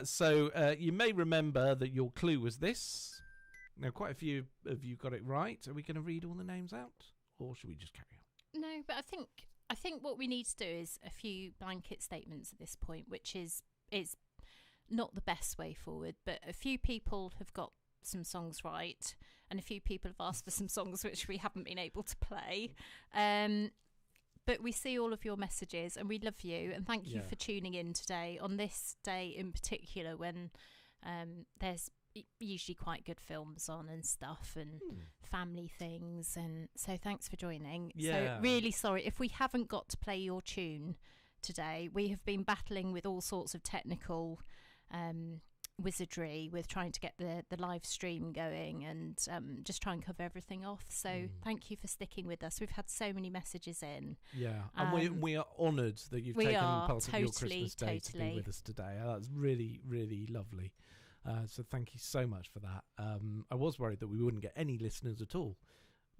Speaker 1: So you may remember that your clue was this. Now, quite a few of you got it right. Are we going to read all the names out, or should we just carry on?
Speaker 18: No, but I think what we need to do is a few blanket statements at this point, which is not the best way forward. But a few people have got some songs right, and a few people have asked for some songs which we haven't been able to play. But we see all of your messages and we love you, and thank you for tuning in today on this day in particular when there's usually quite good films on and stuff and family things, and so thanks for joining. So really sorry if we haven't got to play your tune today. We have been battling with all sorts of technical wizardry with trying to get the live stream going and just try and cover everything off. So thank you for sticking with us. We've had so many messages in.
Speaker 1: And we are honoured that you've taken part of your Christmas day to be with us today. That's really, really lovely. So thank you so much for that. I was worried that we wouldn't get any listeners at all.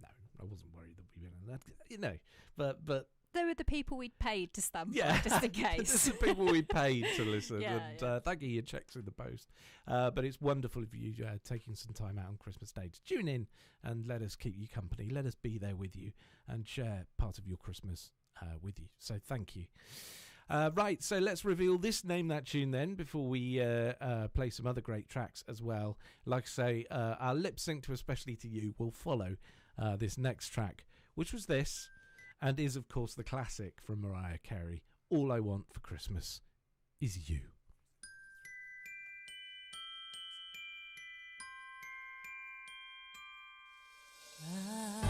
Speaker 1: No, I wasn't worried that we wouldn't. But
Speaker 18: they were the people we'd paid to stand by, just in case.
Speaker 1: This is the people we paid to listen. Thank you, your checks in the post. But it's wonderful of you taking some time out on Christmas Day to tune in and let us keep you company. Let us be there with you and share part of your Christmas with you. So thank you. Right, so let's reveal this Name That Tune then before we play some other great tracks as well. Like I say, our lip sync to Especially to You will follow this next track, which was this, and is of course the classic from Mariah Carey, All I Want for Christmas Is You.
Speaker 3: I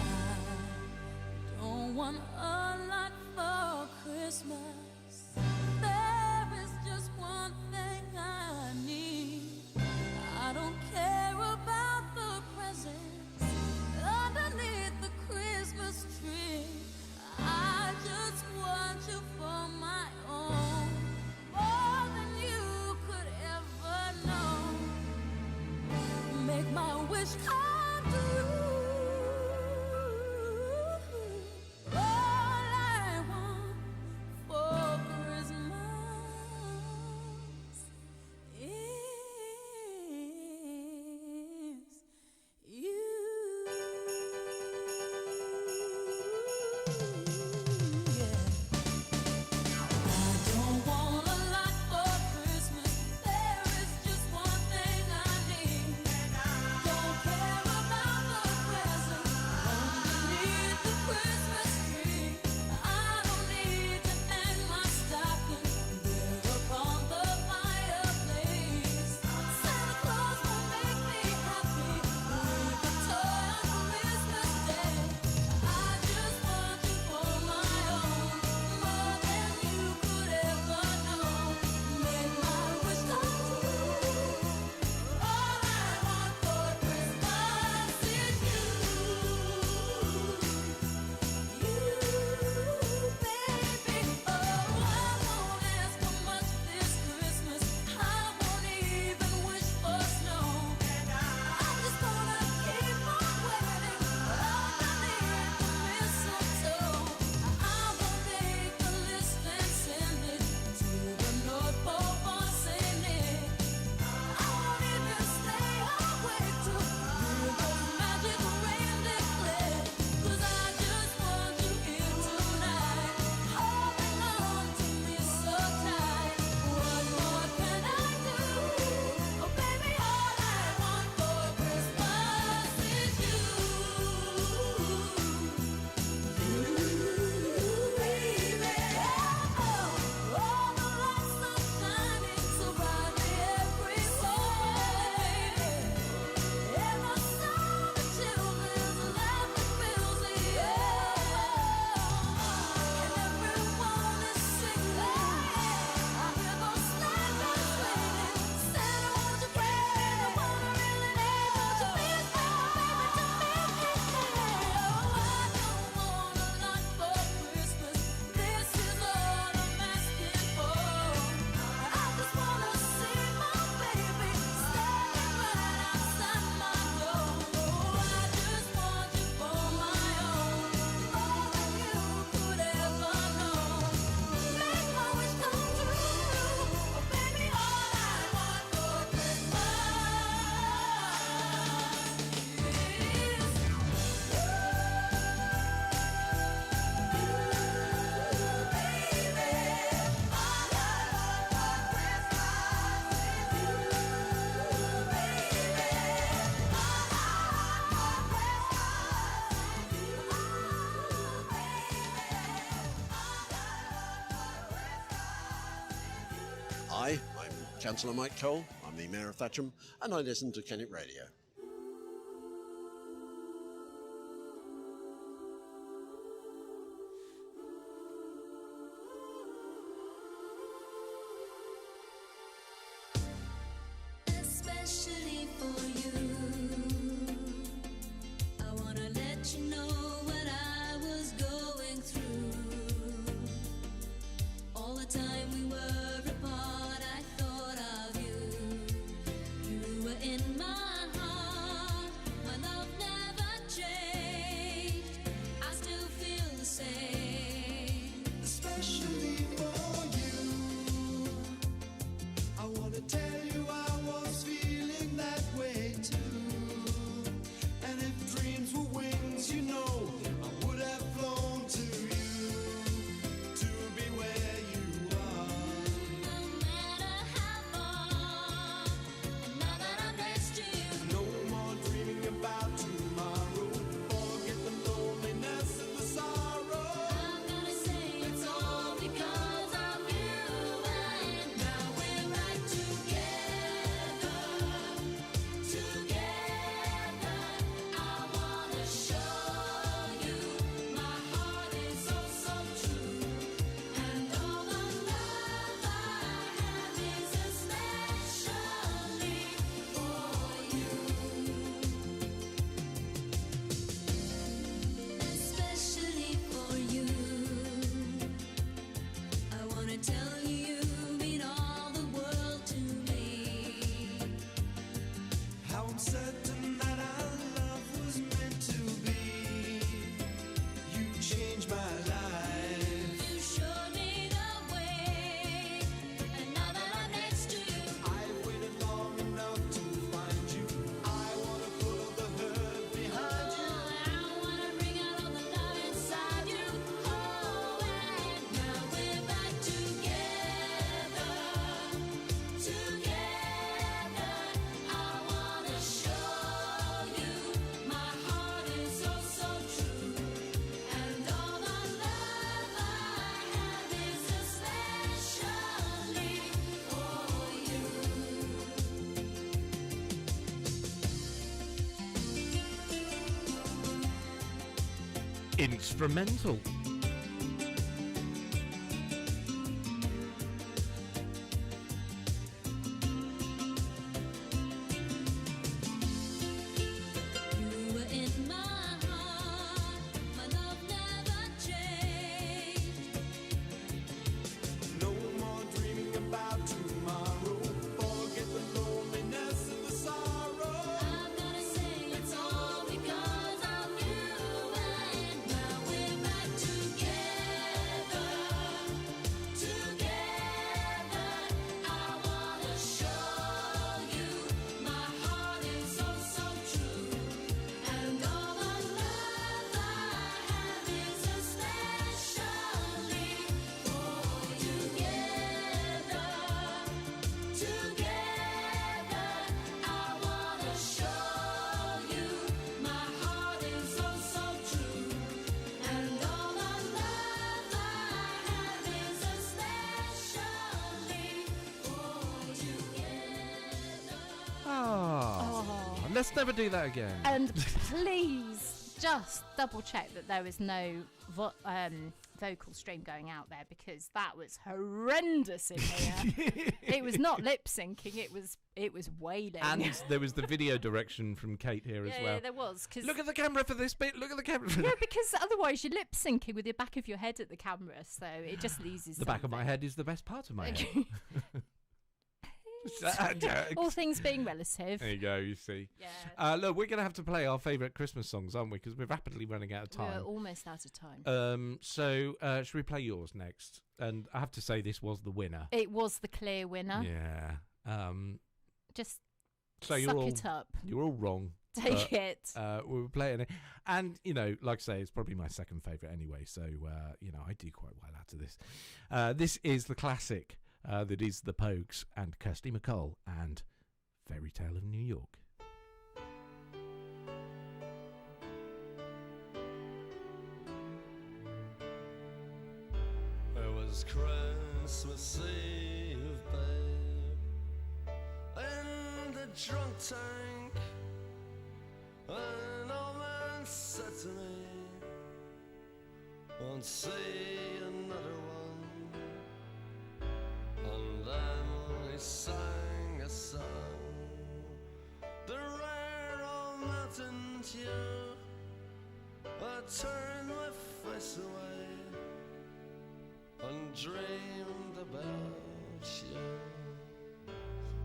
Speaker 3: don't want a lot for Christmas. There is just one thing I need. I don't care about the presents underneath the Christmas tree. I just want you for my own, more than you could ever know. Make my wish come true. Oh,
Speaker 8: Councillor Mike Cole. I'm the Mayor of Thatcham, and I listen to Kennet Radio.
Speaker 3: Especially for you, I wanna let you know what I was going through. All the time we were apart, I thought of you. You were in my heart, my love never changed. I still feel the same.
Speaker 7: Especially for you, I wanna tell you I was feeling that way too. And if dreams were wings, you know, I would have flown to you to be where you are.
Speaker 3: No matter how far, and now that I'm next to you,
Speaker 7: No more dreaming about tomorrow. Forget the loneliness and the sorrow.
Speaker 3: I'm gonna say it's all because of you. And now we're right together, together. I wanna show you my heart is oh so true, and all the love I have is especially for you, especially for you. I wanna tell you, you mean all the world to me.
Speaker 7: How I'm certain that our love was meant to be. You changed my life.
Speaker 3: You showed me the way, and now that I'm next to you,
Speaker 7: I've waited long enough to find you. I wanna put all the hurt behind you.
Speaker 3: I wanna bring out all the love inside you. Oh, and now we're back together, together. I wanna show you my heart is oh so true, and all the love I have is especially for you.
Speaker 1: Instrumental.
Speaker 3: You were in my heart, my love never changed.
Speaker 7: No more dreaming about tomorrow. Forget the loneliness and the sorrow.
Speaker 3: I'm gonna say it's all because of you, and now we're back together, together. I wanna show you my heart is oh so true, and all the love I have is especially for you. Together, I wanna show you my heart is oh so true, and all the love I have is especially for you.
Speaker 1: Let's never do that again.
Speaker 18: And please just double check that there was no vocal stream going out there, because that was horrendous in here. It was not lip syncing, it was wailing.
Speaker 1: And there was the video direction from Kate here as well.
Speaker 18: Yeah, there was.
Speaker 1: Look at the camera for this bit. Look at the camera.
Speaker 18: Yeah, because otherwise you're lip syncing with the back of your head at the camera, so it just loses.
Speaker 1: The back of my head is the best part of my head.
Speaker 18: All things being relative.
Speaker 1: There you go, you see.
Speaker 18: Yeah.
Speaker 1: Look, we're going to have to play our favourite Christmas songs, aren't we? Because we're rapidly running out of time.
Speaker 18: We're almost out of time.
Speaker 1: So should we play yours next? And I have to say, this was the winner.
Speaker 18: It was the clear winner.
Speaker 1: Yeah.
Speaker 18: Just
Speaker 1: so
Speaker 18: suck it up.
Speaker 1: You're all wrong.
Speaker 18: Take it.
Speaker 1: We were playing it. And, you know, like I say, it's probably my second favourite anyway. So, you know, I do quite well out of this. This is the classic that is The Pogues and Kirsty MacColl and Fairy Tale of New York.
Speaker 9: It was Christmas Eve, babe, drunk tank. An old man said to me, won't see another one. And then he sang a song, the rare old mountain tune. I turned my face away and dreamed about you.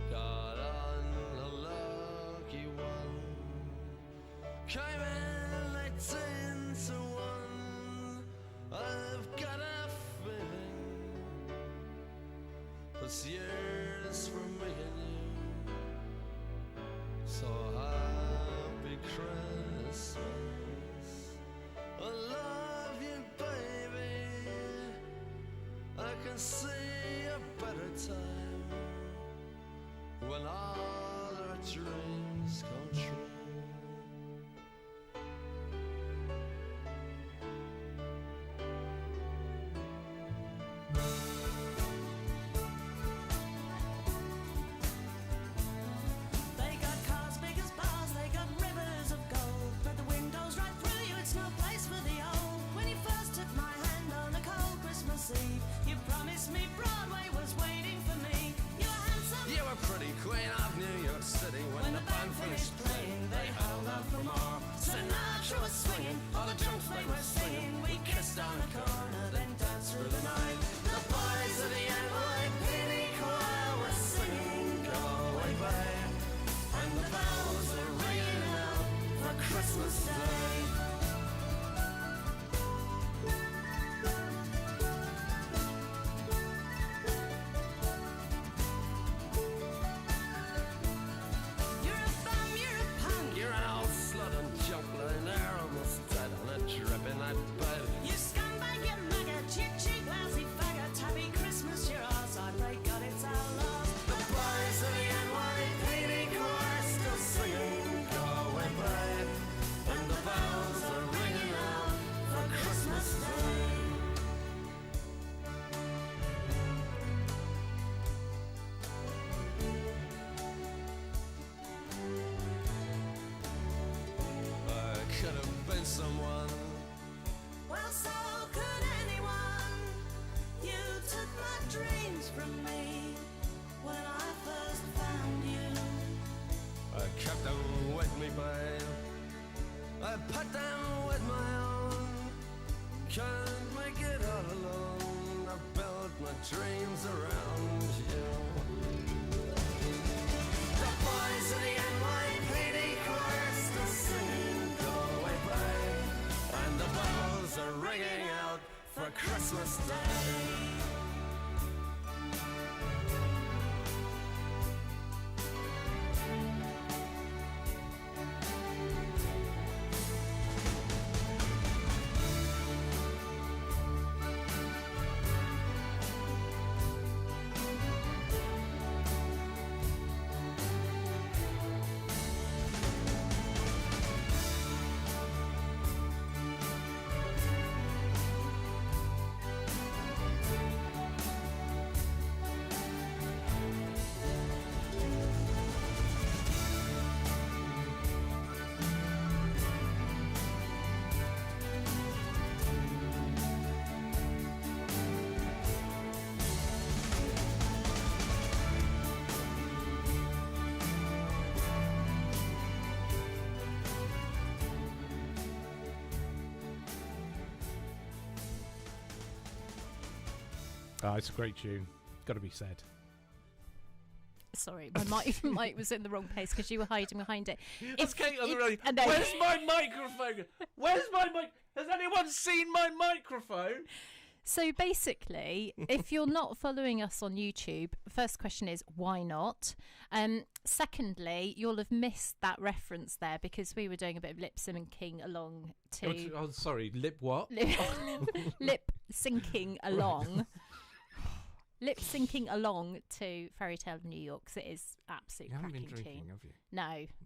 Speaker 9: Got on a lucky one, came in 18 to 1. I've got a feeling this year's for me and you. So happy Christmas, I love you, baby. I can see a better time when all our dreams come true.
Speaker 10: They got cars big as bars, they got rivers of gold, but the windows right through you, it's no place for the old. When you first took my hand on a cold Christmas Eve, you promised me Broadway was waiting for me. You were handsome,
Speaker 9: You were pretty queen of New York City. When the band finished playing, they held out for more. Sinatra was swinging, all the drums they were singing. We kissed on the corner, then danced through the night. The boys of the NYPD choir were singing, go away, babe. And the bells were ringing out for Christmas Day.
Speaker 10: you're a bum, you're a punk.
Speaker 9: You're an old slut and junk lying there almost dead on a dripping night bed.
Speaker 10: You scumbag, you maggot, you cheap, lousy faggot. Happy Christmas, you're ours, I pray God it's our last.
Speaker 9: The boys of the NYPD choir still singing, go away, babe. And the bells are ringing out for Christmas Day. I could have been someone.
Speaker 10: Well, so could anyone. You took my dreams from me when I first found you.
Speaker 9: I kept them with me, babe. I put them with my own. Can't make it all alone. I built my dreams around you. The boys of the NYPD choir still singing, go away, babe. And the bells are ringing out for Christmas Day.
Speaker 1: Oh, it's a great tune. Got to be said.
Speaker 18: Sorry, my mic was in the wrong place because you were hiding behind it.
Speaker 1: It's Kate on the
Speaker 18: if-
Speaker 1: radio.
Speaker 18: and then-
Speaker 1: Where's my microphone? Where's my mic? Has anyone seen my microphone?
Speaker 18: So basically, if you're not following us on YouTube, first question is why not? Secondly, you'll have missed that reference there because we were doing a bit of lip syncing along to
Speaker 1: Oh, sorry. Lip what?
Speaker 18: lip syncing along. Lip syncing along to Fairy Tale of New York, 'cause it is absolutely
Speaker 1: You haven't been
Speaker 18: cracking
Speaker 1: drinking,
Speaker 18: tune.
Speaker 1: have you?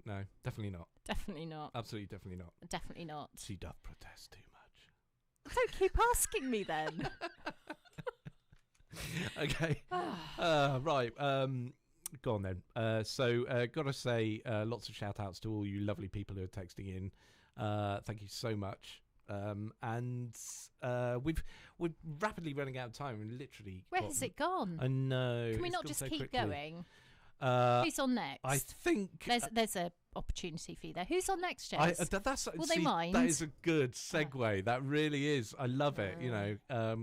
Speaker 18: No,
Speaker 1: No, definitely not.
Speaker 18: definitely not.
Speaker 1: Absolutely, definitely not.
Speaker 18: Definitely not.
Speaker 1: She doth protest too much.
Speaker 18: Don't keep asking me then.
Speaker 1: Okay. Right. Go on then. Got to say, lots of shout outs to all you lovely people who are texting in. Thank you so much. We're rapidly running out of time. And literally,
Speaker 18: where has it gone?
Speaker 1: I know.
Speaker 18: Can we
Speaker 1: it's
Speaker 18: not
Speaker 1: gone
Speaker 18: just
Speaker 1: so
Speaker 18: keep
Speaker 1: quickly.
Speaker 18: going? Who's on next?
Speaker 1: I think
Speaker 18: there's a opportunity for you there. Who's on next, Jess? Will they
Speaker 1: see,
Speaker 18: mind?
Speaker 1: That is a good segue. That really is. I love it. You know,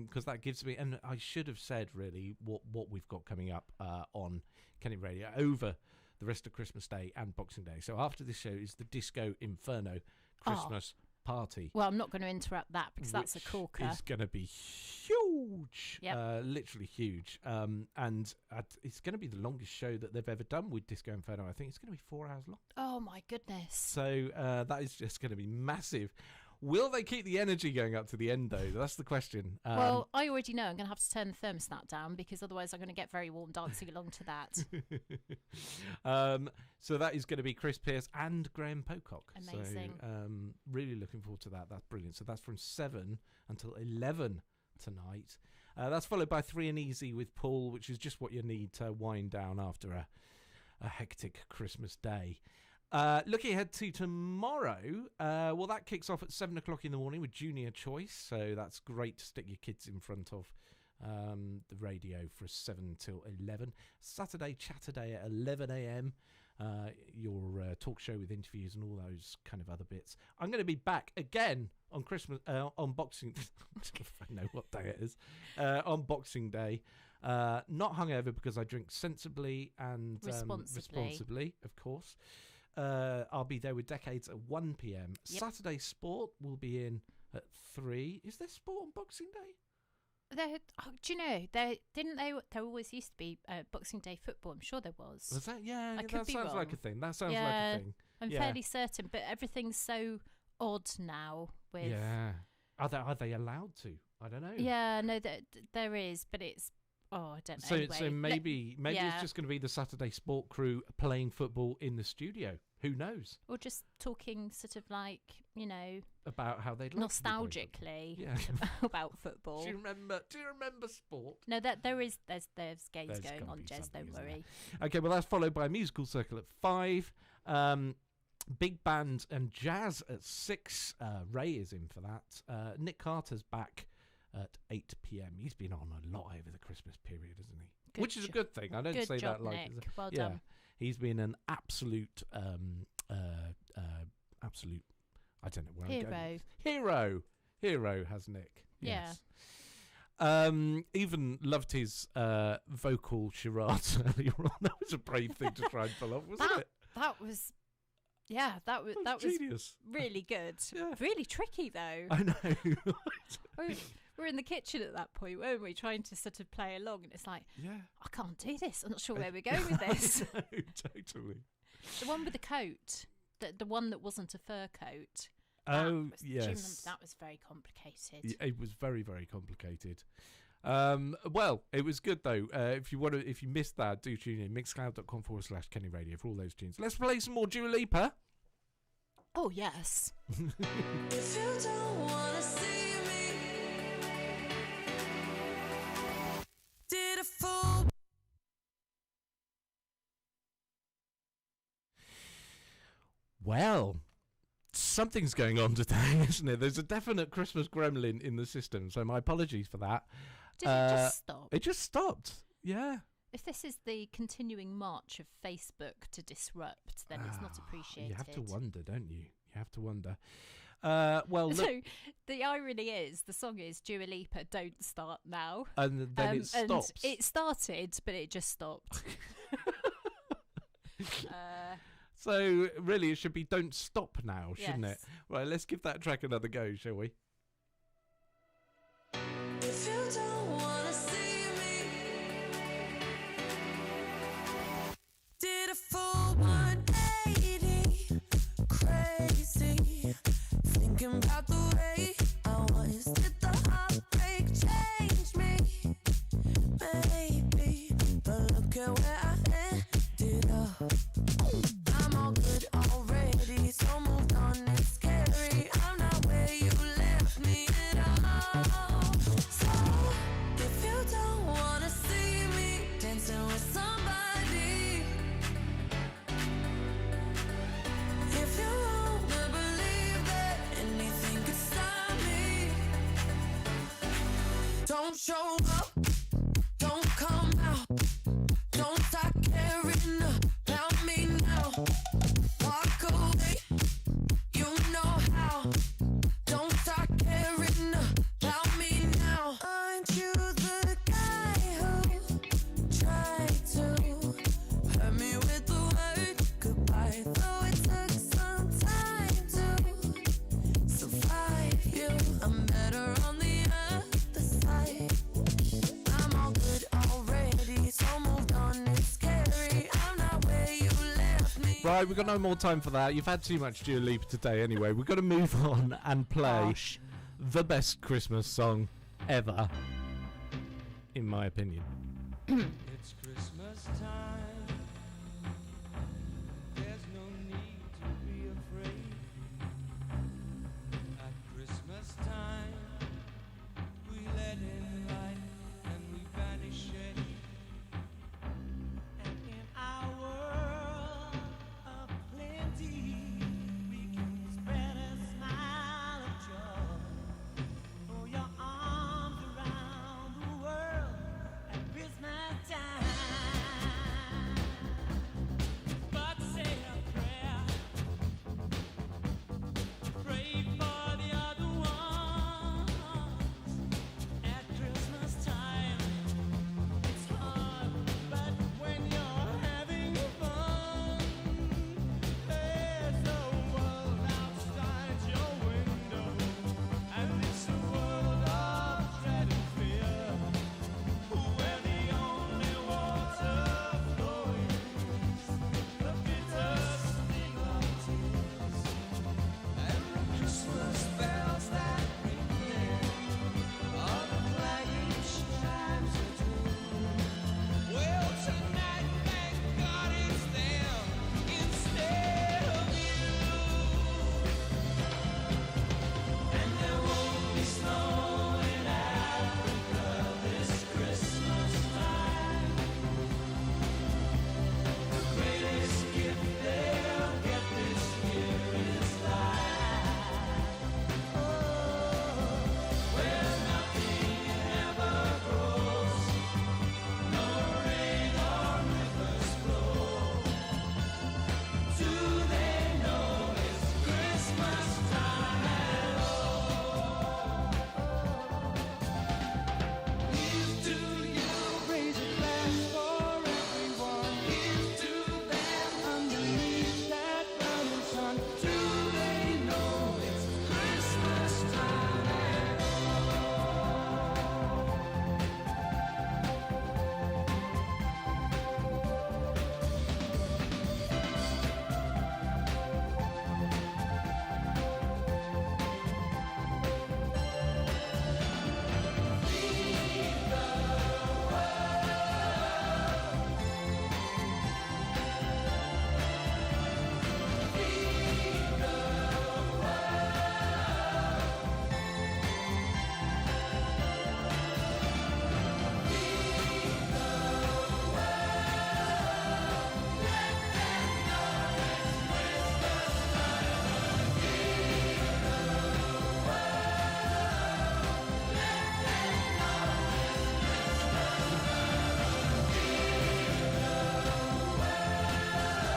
Speaker 1: because that gives me. And I should have said really what we've got coming up on Kenny Radio over the rest of Christmas Day and Boxing Day. So after this show is the Disco Inferno Christmas party.
Speaker 18: Well, I'm not going to interrupt that because that's a corker.
Speaker 1: It's going to be huge.
Speaker 18: Yep.
Speaker 1: Literally huge. And it's going to be the longest show that they've ever done with Disco Inferno. I think it's going to be 4 hours long.
Speaker 18: Oh my goodness.
Speaker 1: So that is just going to be massive. Will they keep the energy going up to the end, though? That's the question.
Speaker 18: Well, I already know I'm going to have to turn the thermostat down because otherwise I'm going to get very warm dancing along to that.
Speaker 1: So that is going to be Chris Pearce and Graham Pocock.
Speaker 18: Amazing.
Speaker 1: So really looking forward to that. That's brilliant. So that's from 7 until 11 tonight. That's followed by 3 and Easy with Paul, which is just what you need to wind down after a hectic Christmas day. Looking ahead to tomorrow, well, that kicks off at 7 o'clock in the morning with Junior Choice, so that's great to stick your kids in front of the radio for 7 till 11. Saturday, Chatterday at 11 a.m, your talk show with interviews and all those kind of other bits. I'm going to be back again on Christmas, on Boxing I know what day it is, on Boxing Day. Not hungover because I drink sensibly and responsibly, of course. I'll be there with Decades at 1 p.m.
Speaker 18: Yep.
Speaker 1: Saturday Sport will be in at 3. Is there sport on Boxing Day?
Speaker 18: Do you know, there always used to be Boxing Day football. I'm sure there was.
Speaker 1: Was that? Yeah,
Speaker 18: I
Speaker 1: that
Speaker 18: could be
Speaker 1: sounds
Speaker 18: wrong.
Speaker 1: like a thing. That sounds like a thing.
Speaker 18: I'm fairly certain, but everything's so odd now. With
Speaker 1: Are they allowed to? I don't know.
Speaker 18: Yeah, no, there is, but it's I don't know.
Speaker 1: So,
Speaker 18: anyway,
Speaker 1: so maybe it's just going to be the Saturday Sport crew playing football in the studio. Who knows?
Speaker 18: Or just talking sort of like, you know,
Speaker 1: about how they'd like
Speaker 18: nostalgically about football.
Speaker 1: Do you remember sport?
Speaker 18: No, there's games going on, Jez, don't worry.
Speaker 1: Okay, well, that's followed by a musical circle at 5. Big band and jazz at 6. Ray is in for that. Nick Carter's back at 8 p.m. He's been on a lot over the Christmas period, hasn't he? Which is a good thing. I don't say
Speaker 18: job,
Speaker 1: that like
Speaker 18: Nick. Well done.
Speaker 1: He's been an absolute absolute, I don't know where I'm going. Hero has Nick. Yes. Yeah. Even loved his vocal charades earlier on. That was a brave thing to try and pull off, wasn't it?
Speaker 18: That was
Speaker 1: genius.
Speaker 18: Really good.
Speaker 1: Yeah.
Speaker 18: Really tricky though.
Speaker 1: I know.
Speaker 18: We're in the kitchen at that point, weren't we? Trying to sort of play along, and it's like, I can't do this. I'm not sure where we're going with this.
Speaker 1: No, totally.
Speaker 18: The one with the coat, the one that wasn't a fur coat.
Speaker 1: Oh, yes.
Speaker 18: Do you remember? That was very complicated.
Speaker 1: It was very, very complicated. Well, it was good though. If you missed that, do tune in mixcloud.com/Kenny Radio for all those tunes. Let's play some more Dua Lipa.
Speaker 18: Oh yes.
Speaker 10: If you don't wanna see me, did a fool.
Speaker 1: Well, something's going on today, isn't it? There's a definite Christmas gremlin in the system, so my apologies for that.
Speaker 18: Did it just stop?
Speaker 1: It just stopped, yeah.
Speaker 18: If this is the continuing march of Facebook to disrupt, then it's not appreciated.
Speaker 1: You have to wonder, don't you? You have to wonder. Well, look.
Speaker 18: So the irony is, the song is Dua Lipa, Don't Start Now.
Speaker 1: And then it stops.
Speaker 18: And it started, but it just stopped.
Speaker 1: So really, it should be Don't Stop Now, shouldn't it?
Speaker 18: Yes.
Speaker 1: Right, let's give that track another go, shall we?
Speaker 10: If you don't wanna see me, did a full 180, crazy, thinking about the way I was. Did the heartbreak change me? Maybe, but look at where I ended up. I'm all good already, so moved on, it's scary. I'm not where you left
Speaker 9: show up, don't come out, don't start caring about me now. Walk away, you know how. Don't start caring about me now. Aren't you the guy who tried to hurt me with the word goodbye? Though it took some time to survive you, I'm better on the other side. I'm all good already, so moved on, it's scary. I'm not where you left me.
Speaker 1: Right, we've got no more time for that. You've had too much Dua Lipa today anyway. We've got to move on and play the best Christmas song ever, in my opinion.
Speaker 7: It's Christmas time. There's no need to be afraid. At Christmas time, we let in light and we banish shade. And in our world of plenty, we can spread a smile of joy. Throw your arms around the world at Christmas time. But say a prayer, pray for the other ones. At Christmas time, it's hard, but when you're having fun, there's no world outside your window, and it's a world of dread and fear, where the only water flowing is the bitter sting of tears, and the Christmas bells that ring there are the flagging chimes of doom. Well, tonight, thank God it's them instead of you. And there won't be snow in Africa this Christmas time. The greatest gift they'll get this year is life. Where nothing ever grows, no rain or rivers flow. Do they know it's Christmas time at all? Here's to you, raise a glass for everyone. Here's to them underneath that burning sun. Do they know it's Christmas time at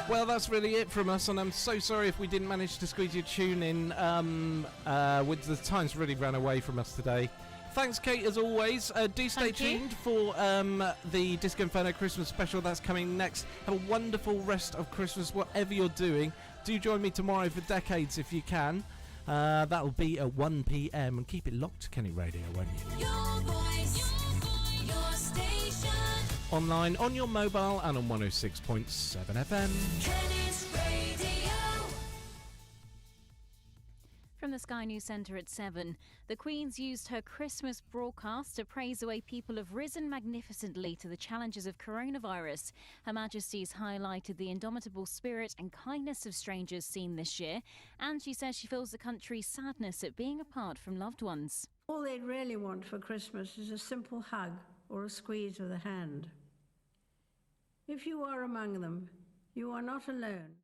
Speaker 1: Well, that's really it from us, and I'm so sorry if we didn't manage to squeeze your tune in. With the time's really ran away from us today. Thanks, Kate, as always. Do stay tuned for the Disco Inferno Christmas special that's coming next. Have a wonderful rest of Christmas, whatever you're doing. Do join me tomorrow for Decades if you can. That'll be at 1 p.m. and keep it locked to Kenny Radio, won't you?
Speaker 3: Your voice, your station.
Speaker 1: Online, on your mobile, and on 106.7 FM.
Speaker 3: Kenny's Radio.
Speaker 2: From the Sky News Centre at 7, the Queen's used her Christmas broadcast to praise the way people have risen magnificently to the challenges of coronavirus. Her Majesty's highlighted the indomitable spirit and kindness of strangers seen this year, and she says she feels the country's sadness at being apart from loved ones.
Speaker 11: All they'd really want for Christmas is a simple hug or a squeeze of the hand. If you are among them, you are not alone.